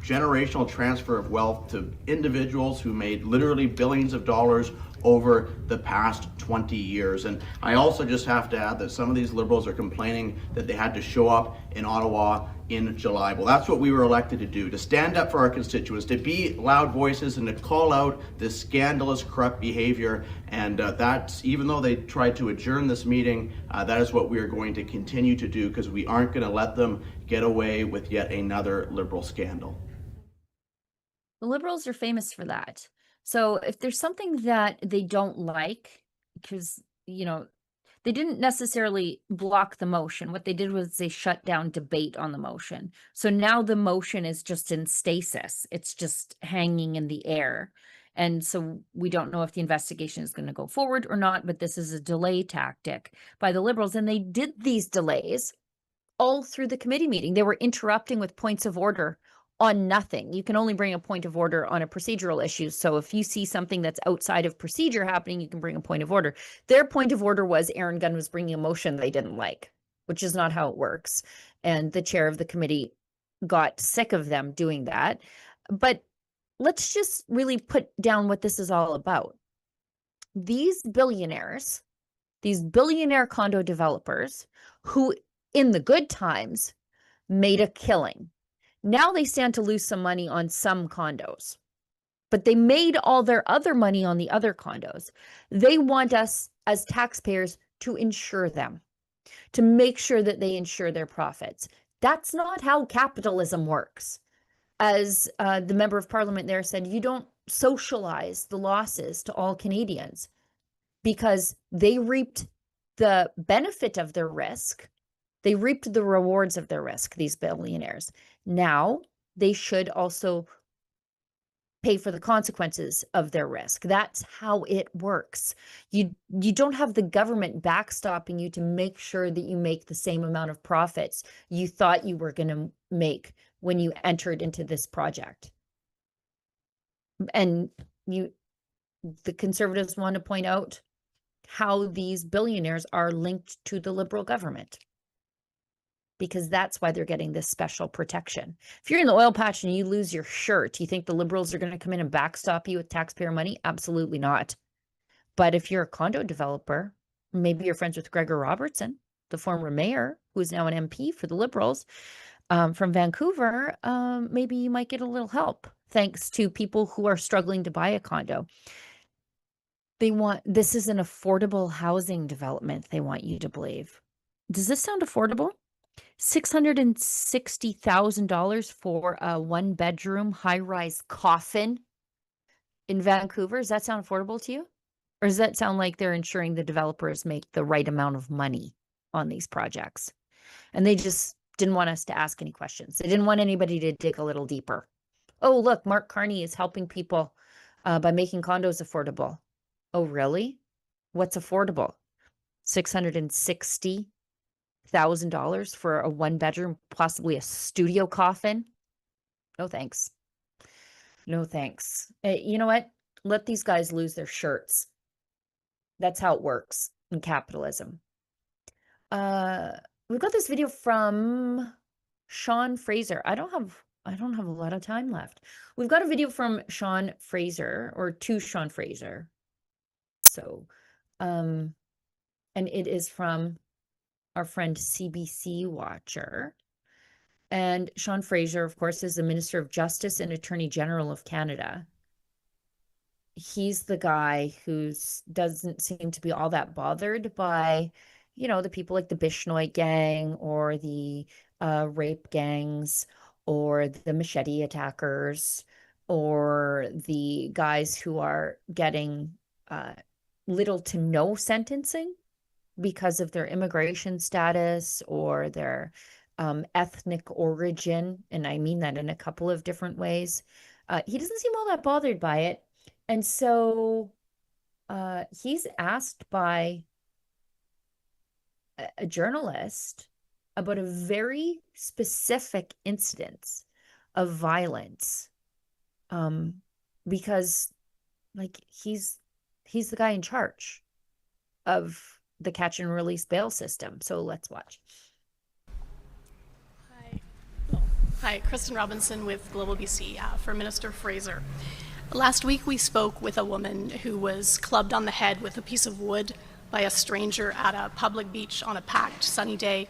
generational transfer of wealth to individuals who made literally billions of dollars over the past 20 years. And I also just have to add that some of these Liberals are complaining that they had to show up in Ottawa in July. Well, that's what we were elected to do, to stand up for our constituents, to be loud voices, and to call out this scandalous, corrupt behavior. And that's, even though they tried to adjourn this meeting, that is what we are going to continue to do, because we aren't going to let them get away with yet another Liberal scandal. The Liberals are famous for that. So if there's something that they don't like, because, you know, they didn't necessarily block the motion. What they did was they shut down debate on the motion. So now the motion is just in stasis. It's just hanging in the air. And so we don't know if the investigation is going to go forward or not, but this is a delay tactic by the Liberals. And they did these delays all through the committee meeting. They were interrupting with points of order on nothing. You can only bring a point of order on a procedural issue. So if you see something that's outside of procedure happening, you can bring a point of order. Their point of order was Aaron Gunn was bringing a motion they didn't like, which is not how it works. And the chair of the committee got sick of them doing that. But let's just really put down what this is all about. These billionaires, these billionaire condo developers who in the good times made a killing. Now they stand to lose some money on some condos, but they made all their other money on the other condos. They want us as taxpayers to insure them, to make sure that they insure their profits. That's not how capitalism works. As the member of parliament there said, you don't socialize the losses to all Canadians, because they reaped the benefit of their risk. They reaped the rewards of their risk, these billionaires. Now they should also pay for the consequences of their risk. That's how it works. You don't have the government backstopping you to make sure that you make the same amount of profits you thought you were going to make when you entered into this project. And the Conservatives want to point out how these billionaires are linked to the Liberal government, because that's why they're getting this special protection. If you're in the oil patch and you lose your shirt, you think the Liberals are going to come in and backstop you with taxpayer money? Absolutely not. But if you're a condo developer, maybe you're friends with Gregor Robertson, the former mayor, who is now an MP for the Liberals from Vancouver, maybe you might get a little help thanks to people who are struggling to buy a condo. This is an affordable housing development, they want you to believe. Does this sound affordable? $660,000 for a one-bedroom high-rise coffin in Vancouver. Does that sound affordable to you? Or does that sound like they're ensuring the developers make the right amount of money on these projects? And they just didn't want us to ask any questions. They didn't want anybody to dig a little deeper. Oh, look, Mark Carney is helping people by making condos affordable. Oh, really? What's affordable? $660,000 for a one-bedroom, possibly a studio coffin? No thanks. No thanks. You know what? Let these guys lose their shirts. That's how it works in capitalism. We've got this video from Sean Fraser. I don't have a lot of time left. We've got a video from Sean Fraser, or to Sean Fraser. So, and it is from our friend CBC Watcher. And Sean Fraser, of course, is the Minister of Justice and Attorney General of Canada. He's the guy who doesn't seem to be all that bothered by, the people like the Bishnoi gang or the rape gangs or the machete attackers or the guys who are getting little to no sentencing because of their immigration status or their ethnic origin. And I mean that in a couple of different ways. He doesn't seem all that bothered by it. And so he's asked by a journalist about a very specific instance of violence, because like he's the guy in charge of the catch and release bail system. So let's watch. Hi, Kristen Robinson with Global BC for Minister Fraser. Last week we spoke with a woman who was clubbed on the head with a piece of wood by a stranger at a public beach on a packed sunny day.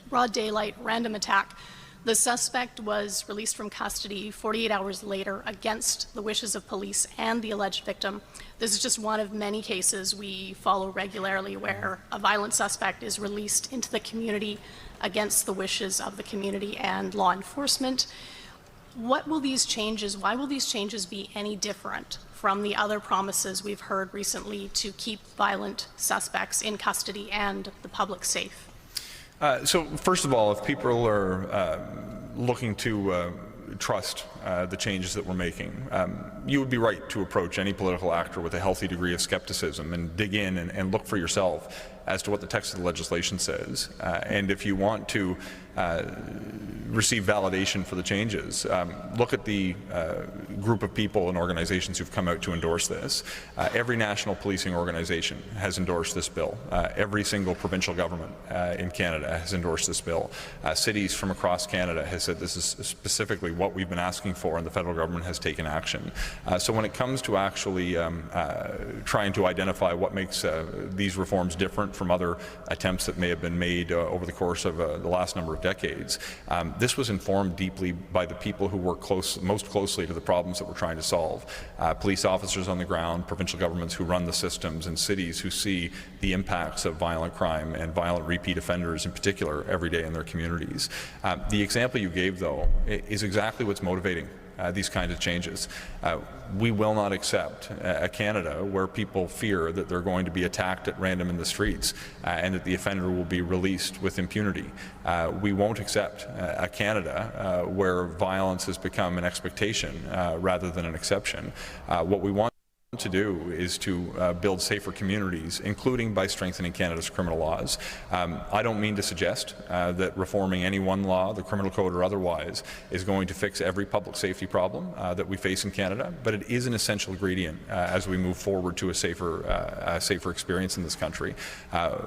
Broad daylight, random attack. The suspect was released from custody 48 hours later against the wishes of police and the alleged victim. This is just one of many cases we follow regularly where a violent suspect is released into the community against the wishes of the community and law enforcement. Why will these changes be any different from the other promises we've heard recently to keep violent suspects in custody and the public safe? So first of all, if people are looking to trust the changes that we're making, you would be right to approach any political actor with a healthy degree of skepticism and dig in and look for yourself as to what the text of the legislation says. And if you want to receive validation for the changes, look at the group of people and organizations who've come out to endorse this. Every national policing organization has endorsed this bill. Every single provincial government in Canada has endorsed this bill. Cities from across Canada has said this is specifically what we've been asking for, and the federal government has taken action. So when it comes to actually trying to identify what makes these reforms different from other attempts that may have been made over the course of the last number of decades, this was informed deeply by the people who work most closely to the problems that we're trying to solve. Police officers on the ground, provincial governments who run the systems, and cities who see the impacts of violent crime and violent repeat offenders in particular every day in their communities. The example you gave, though, is exactly what's motivating these kinds of changes. We will not accept a Canada where people fear that they're going to be attacked at random in the streets and that the offender will be released with impunity. We won't accept a Canada where violence has become an expectation rather than an exception. What we want to do is to build safer communities, including by strengthening Canada's criminal laws. I don't mean to suggest that reforming any one law, the criminal code or otherwise, is going to fix every public safety problem that we face in Canada, but it is an essential ingredient as we move forward to a safer experience in this country.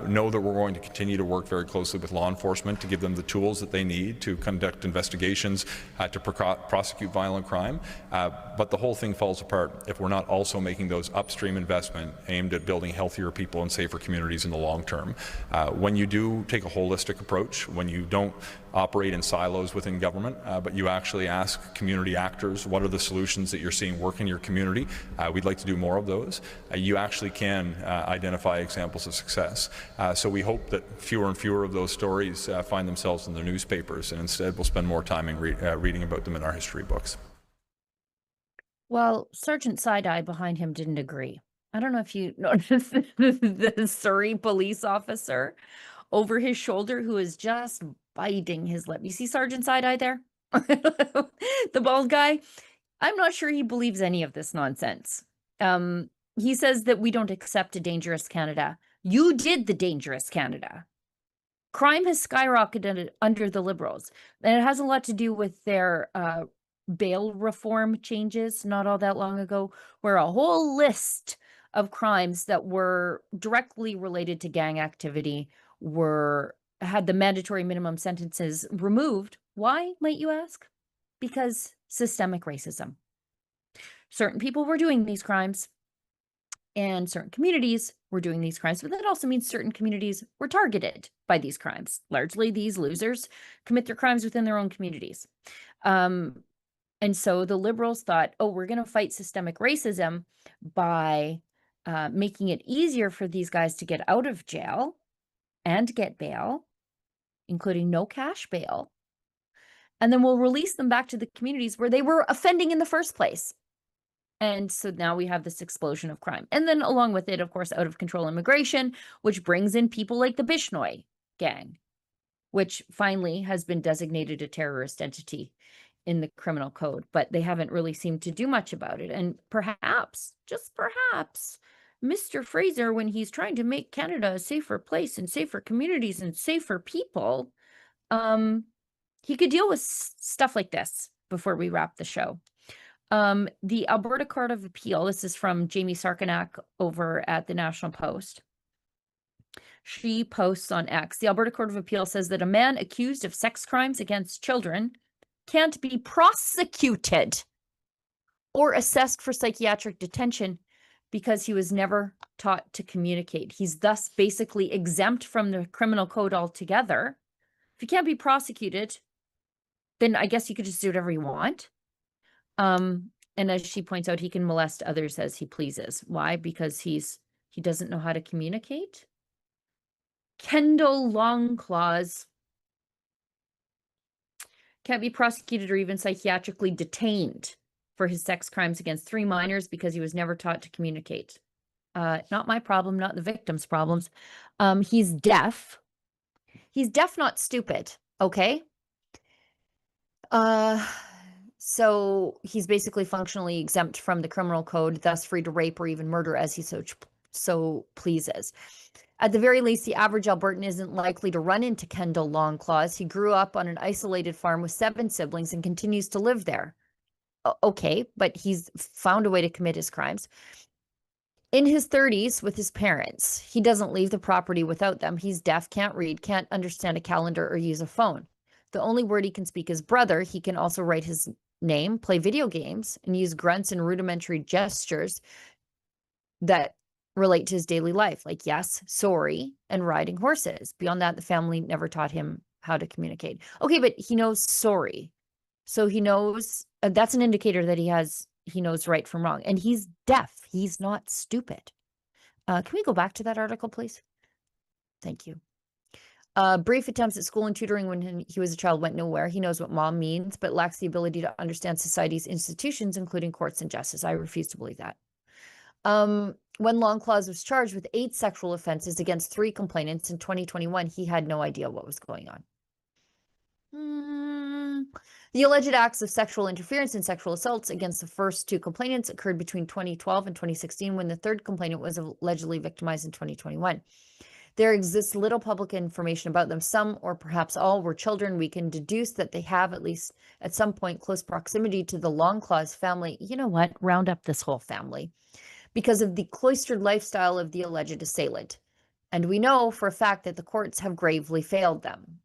Know that we're going to continue to work very closely with law enforcement to give them the tools that they need to conduct investigations, to prosecute violent crime, but the whole thing falls apart if we're not also making those upstream investment aimed at building healthier people and safer communities in the long term. When you do take a holistic approach, when you don't operate in silos within government, but you actually ask community actors, what are the solutions that you're seeing work in your community? We'd like to do more of those. You actually can identify examples of success. So we hope that fewer and fewer of those stories find themselves in the newspapers, and instead we'll spend more time in reading about them in our history books. Well, Sergeant Side-Eye behind him didn't agree. I don't know if you noticed the Surrey police officer over his shoulder who is just biting his lip. You see Sergeant Side-Eye there? The bald guy? I'm not sure he believes any of this nonsense. He says that we don't accept a dangerous Canada. You did the dangerous Canada. Crime has skyrocketed under the Liberals, and it has a lot to do with their bail reform changes not all that long ago, where a whole list of crimes that were directly related to gang activity had the mandatory minimum sentences removed. Why, might you ask? Because systemic racism. Certain people were doing these crimes and certain communities were doing these crimes, but that also means certain communities were targeted by these crimes. Largely, these losers commit their crimes within their own communities. And so the Liberals thought, oh, we're going to fight systemic racism by making it easier for these guys to get out of jail and get bail, including no cash bail. And then we'll release them back to the communities where they were offending in the first place. And so now we have this explosion of crime. And then along with it, of course, out of control immigration, which brings in people like the Bishnoi gang, which finally has been designated a terrorist entity in the criminal code, but they haven't really seemed to do much about it. And perhaps, just perhaps, Mr. Fraser, when he's trying to make Canada a safer place and safer communities and safer people, he could deal with stuff like this before we wrap the show. The Alberta Court of Appeal, this is from Jamie Sarkanak over at the National Post. She posts on X, the Alberta Court of Appeal says that a man accused of sex crimes against children can't be prosecuted or assessed for psychiatric detention because he was never taught to communicate. He's thus basically exempt from the criminal code altogether. If you can't be prosecuted, then I guess you could just do whatever you want. And as she points out, he can molest others as he pleases. Why? Because he doesn't know how to communicate. Kendall Longclaws can't be prosecuted or even psychiatrically detained for his sex crimes against 3 minors because he was never taught to communicate. Not my problem, not the victim's problems. He's deaf. He's deaf, not stupid. Okay. So he's basically functionally exempt from the criminal code, thus free to rape or even murder as he so pleases. At the very least, the average Albertan isn't likely to run into Kendall Longclaws. He grew up on an isolated farm with 7 siblings and continues to live there. Okay, but he's found a way to commit his crimes. In his 30s with his parents, he doesn't leave the property without them. He's deaf, can't read, can't understand a calendar or use a phone. The only word he can speak is brother. He can also write his name, play video games, and use grunts and rudimentary gestures that relate to his daily life, like yes, sorry, and riding horses. Beyond that, the family never taught him how to communicate. Okay, but he knows sorry. So he knows, that's an indicator that he knows right from wrong. And he's deaf. He's not stupid. Can we go back to that article, please? Thank you. Brief attempts at school and tutoring when he was a child went nowhere. He knows what mom means, but lacks the ability to understand society's institutions, including courts and justice. I refuse to believe that. When Longclaws was charged with 8 sexual offenses against 3 complainants in 2021, he had no idea what was going on. The alleged acts of sexual interference and sexual assaults against the first 2 complainants occurred between 2012 and 2016, when the 3rd complainant was allegedly victimized in 2021. There exists little public information about them. Some, or perhaps all, were children. We can deduce that they have, at least at some point, close proximity to the Longclaws family. You know what? Round up this whole family. Because of the cloistered lifestyle of the alleged assailant. And we know for a fact that the courts have gravely failed them.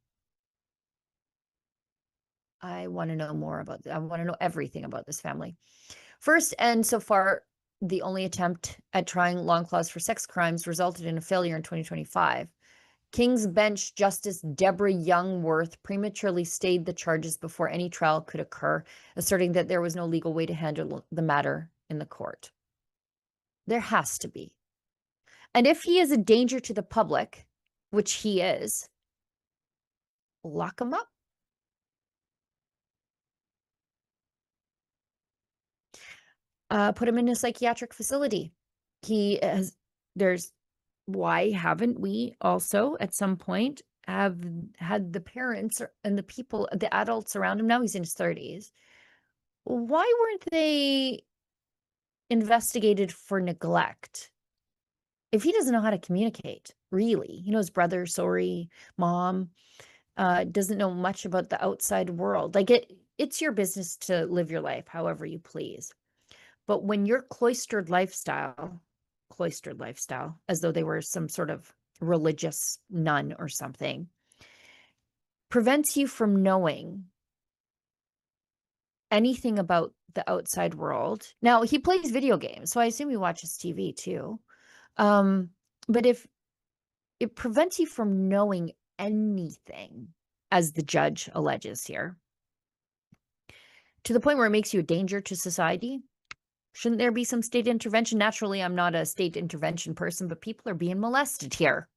I want to know more about that. I want to know everything about this family. First, and so far, the only attempt at trying Longclaws for sex crimes resulted in a failure in 2025. King's Bench Justice Deborah Youngworth prematurely stayed the charges before any trial could occur, asserting that there was no legal way to handle the matter in the court. There has to be. And if he is a danger to the public, which he is, lock him up. Put him in a psychiatric facility. Why haven't we also at some point have had the parents and the people, the adults around him, now he's in his 30s, why weren't they investigated for neglect? If he doesn't know how to communicate, really, he knows brother, sorry, mom, doesn't know much about the outside world. Like it's your business to live your life however you please. But when your cloistered lifestyle, as though they were some sort of religious nun or something, prevents you from knowing anything about the outside world. Now, he plays video games, so I assume he watches TV too. But if it prevents you from knowing anything, as the judge alleges here, to the point where it makes you a danger to society, shouldn't there be some state intervention? Naturally, I'm not a state intervention person, but people are being molested here.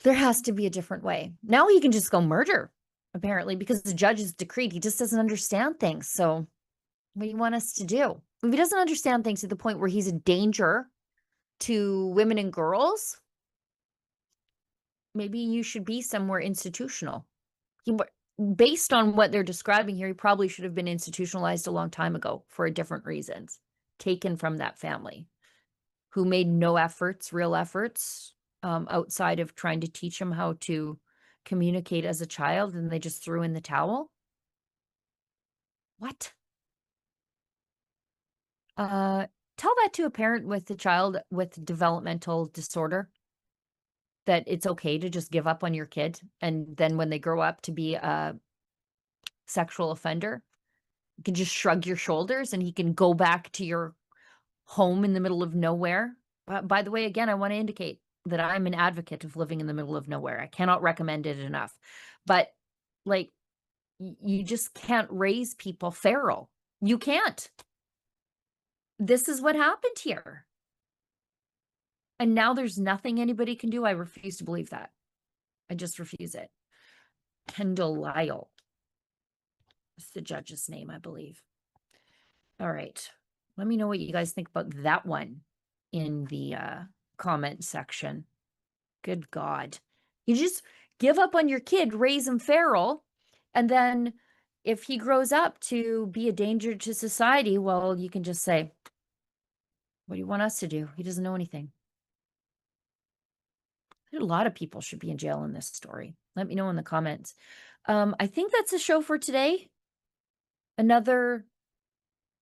There has to be a different way. Now he can just go murder, apparently, because the judge has decreed. He just doesn't understand things. So what do you want us to do? If he doesn't understand things to the point where he's a danger to women and girls, maybe you should be somewhere institutional. Based on what they're describing here, he probably should have been institutionalized a long time ago for different reasons, taken from that family. who made no efforts, real efforts, outside of trying to teach him how to communicate as a child, and they just threw in the towel? What? Tell that to a parent with a child with developmental disorder, that it's okay to just give up on your kid, and then when they grow up to be a sexual offender, you can just shrug your shoulders and he can go back to your home in the middle of nowhere. By the way, again, I want to indicate that I'm an advocate of living in the middle of nowhere. I cannot recommend it enough. But like, you just can't raise people feral. You can't. This is what happened here. And now there's nothing anybody can do. I refuse to believe that. I just refuse it. Kendall Lyle. That's the judge's name, I believe. All right. Let me know what you guys think about that one in the comment section. Good God. You just give up on your kid, raise him feral, and then if he grows up to be a danger to society, well, you can just say, what do you want us to do? He doesn't know anything. A lot of people should be in jail in this story. Let me know in the comments. I think that's the show for today. Another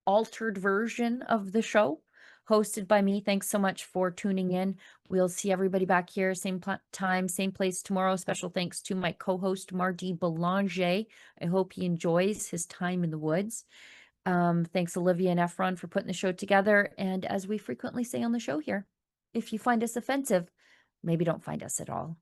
altered version of the show hosted by me. Thanks so much for tuning in. We'll see everybody back here, same time, same place tomorrow. Special thanks to my co-host, Martin Belanger. I hope he enjoys his time in the woods. Thanks, Olivia and Efron, for putting the show together. And as we frequently say on the show here, if you find us offensive, maybe don't find us at all.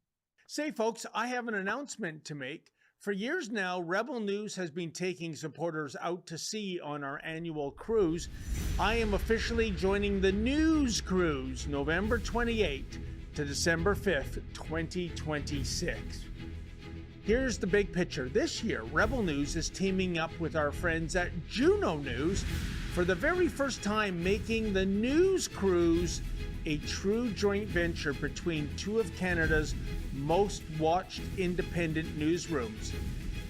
Say, folks, I have an announcement to make. For years now, Rebel News has been taking supporters out to sea on our annual cruise. I am officially joining the News Cruise, November 28th to December 5th, 2026. Here's the big picture. This year, Rebel News is teaming up with our friends at Juno News for the very first time, making the News Cruise a true joint venture between two of Canada's most watched independent newsrooms.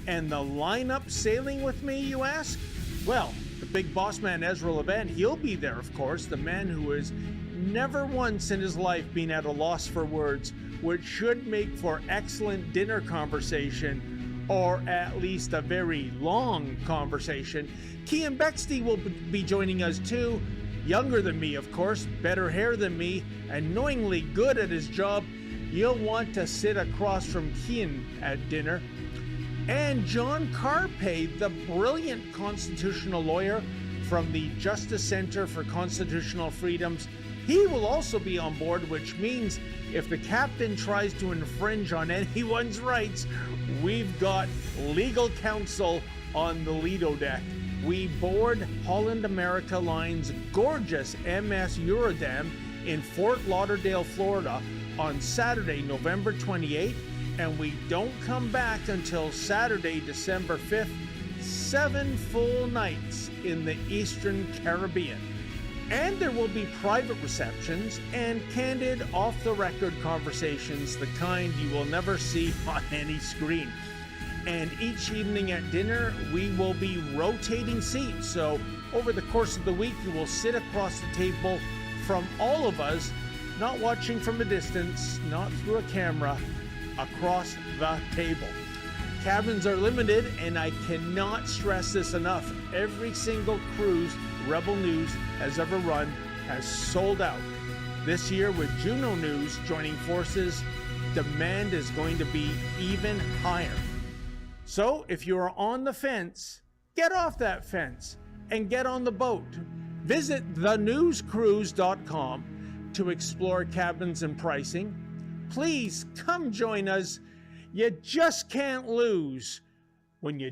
And the lineup sailing with me, you ask? Well, the big boss man Ezra Levant, he'll be there, of course, the man who has never once in his life been at a loss for words, which should make for excellent dinner conversation, or at least a very long conversation. Cian Bexley will be joining us too. Younger than me, of course, better hair than me, and knowingly good at his job. You'll want to sit across from Cian at dinner. And John Carpay, the brilliant constitutional lawyer from the Justice Center for Constitutional Freedoms, he will also be on board, which means if the captain tries to infringe on anyone's rights, we've got legal counsel on the Lido deck. We board Holland America Line's gorgeous MS Eurodam in Fort Lauderdale, Florida on Saturday, November 28th, and we don't come back until Saturday, December 5th, 7 full nights in the Eastern Caribbean. And there will be private receptions and candid, off-the-record conversations, the kind you will never see on any screen. And each evening at dinner, we will be rotating seats. So over the course of the week, you will sit across the table from all of us, not watching from a distance, not through a camera, across the table. Cabins are limited, and I cannot stress this enough. Every single cruise Rebel News has ever run has sold out. This year, with Juno News joining forces, demand is going to be even higher. So if you're on the fence, get off that fence and get on the boat. Visit thenewscruise.com to explore cabins and pricing. Please come join us. You just can't lose when you